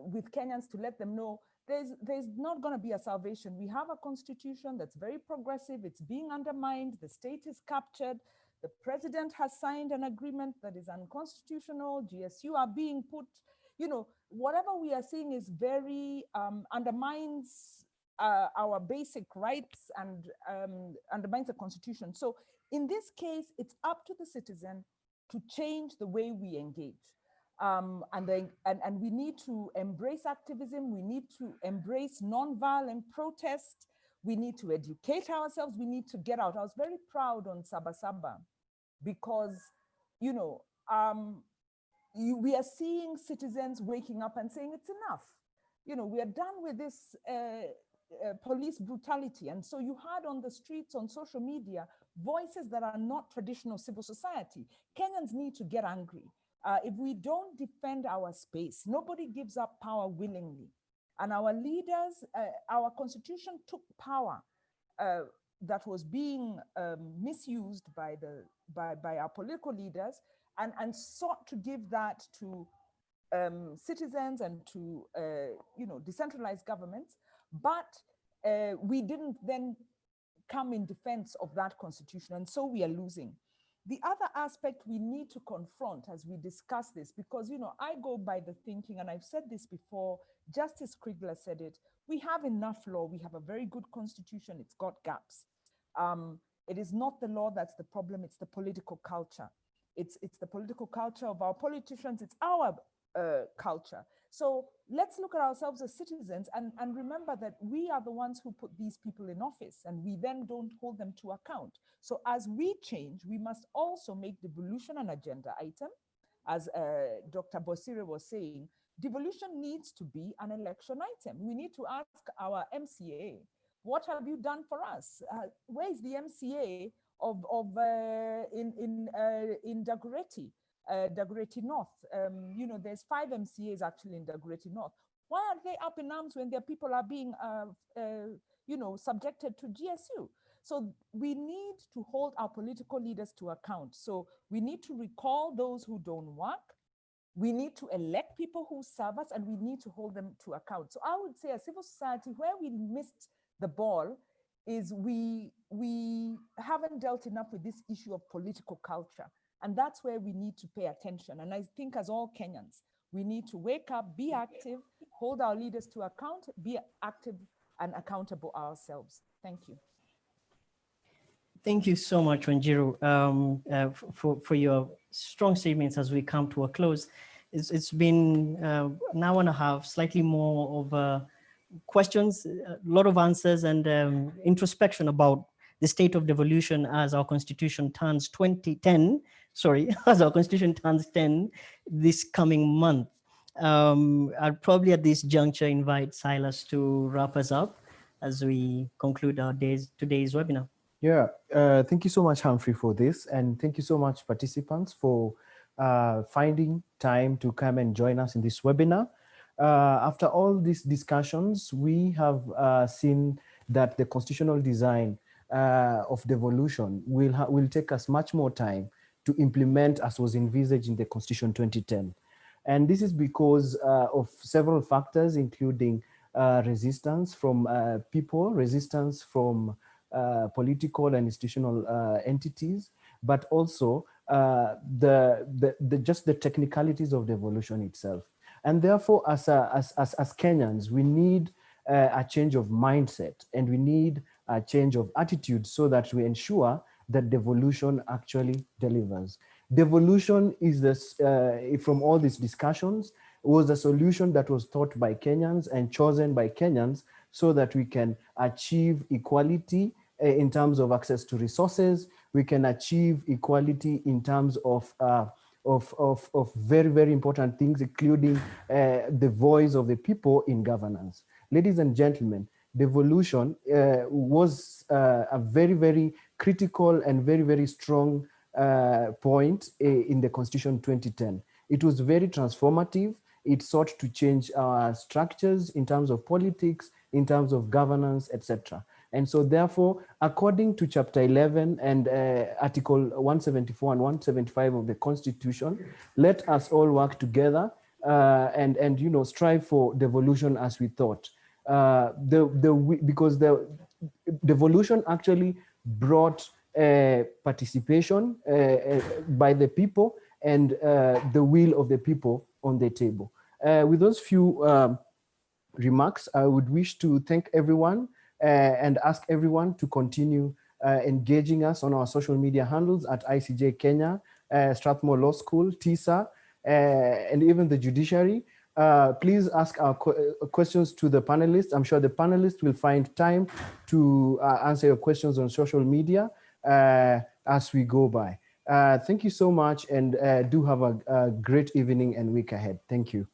with Kenyans to let them know there's not going to be a salvation. We have a constitution that's very progressive. It's being undermined. The state is captured. The president has signed an agreement that is unconstitutional. GSU are being put, whatever we are seeing is very undermines our basic rights and undermines the constitution. So in this case, it's up to the citizen to change the way we engage. And we need to embrace activism. We need to embrace nonviolent protest. We need to educate ourselves. We need to get out. I was very proud on Sabasaba because, we are seeing citizens waking up and saying it's enough. We are done with this police brutality. And so you heard on the streets, on social media, voices that are not traditional civil society. Kenyans need to get angry. If we don't defend our space, nobody gives up power willingly. And our leaders, our constitution took power that was being misused by our political leaders and sought to give that to citizens and to decentralized governments. But we didn't then come in defense of that constitution. And so we are losing. The other aspect we need to confront as we discuss this, because, I go by the thinking, and I've said this before, Justice Kriegler said it, we have enough law, we have a very good constitution, it's got gaps. It is not the law that's the problem, it's the political culture. It's the political culture of our politicians, it's our culture. So let's look at ourselves as citizens and remember that we are the ones who put these people in office and we then don't hold them to account. So as we change, we must also make devolution an agenda item. As Dr. Bosire was saying, devolution needs to be an election item. We need to ask our MCA, what have you done for us? Where is the MCA in Dagreti? Dagreti North. There's 5 MCAs actually in Dagreti North. Why are they up in arms when their people are being, subjected to GSU? So we need to hold our political leaders to account. So we need to recall those who don't work. We need to elect people who serve us, and we need to hold them to account. So I would say, as civil society, where we missed the ball is we haven't dealt enough with this issue of political culture. And that's where we need to pay attention. And I think as all Kenyans, we need to wake up, be active, hold our leaders to account, be active and accountable ourselves. Thank you. Thank you so much, Wanjiru, for your strong statements as we come to a close. It's been an hour and a half, slightly more of questions, a lot of answers, and introspection about the state of devolution as our constitution turns 10 as our constitution turns 10 this coming month. I'll probably at this juncture invite Silas to wrap us up as we conclude our today's webinar. Yeah, thank you so much, Humphrey, for this. And thank you so much, participants, for finding time to come and join us in this webinar. After all these discussions, we have seen that the constitutional design of devolution will take us much more time to implement as was envisaged in the Constitution 2010. And this is because of several factors, including resistance from people, resistance from political and institutional entities, but also just the technicalities of devolution itself. And therefore, as Kenyans, we need a change of mindset, and we need a change of attitude so that we ensure that devolution actually delivers. Devolution is this, from all these discussions, was a solution that was thought by Kenyans and chosen by Kenyans so that we can achieve equality in terms of access to resources. We can achieve equality in terms of very, very important things, including the voice of the people in governance. Ladies and gentlemen, devolution was a very, very critical and very, very strong point in the Constitution 2010. It was very transformative. It sought to change our structures in terms of politics, in terms of governance, etc. And so therefore, according to Chapter 11 and Article 174 and 175 of the Constitution, let us all work together and strive for devolution as we thought. Because the devolution actually brought participation by the people and the will of the people on the table. With those few remarks, I would wish to thank everyone and ask everyone to continue engaging us on our social media handles at ICJ Kenya, Strathmore Law School, TISA, and even the judiciary. Please ask our questions to the panelists. I'm sure the panelists will find time to answer your questions on social media as we go by. Thank you so much, and do have a great evening and week ahead. Thank you.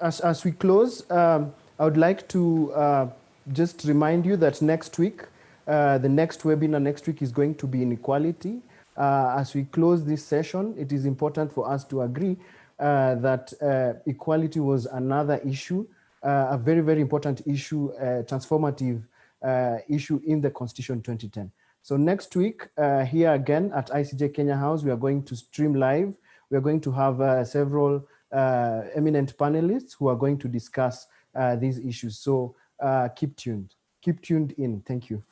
As we close, I would like to just remind you that next week, the next webinar next week is going to be inequality. As we close this session, it is important for us to agree that equality was another issue, a very, very important issue, transformative issue in the Constitution 2010. So next week, here again at ICJ Kenya House, we are going to stream live. We are going to have several eminent panelists who are going to discuss these issues. So keep tuned in. Thank you.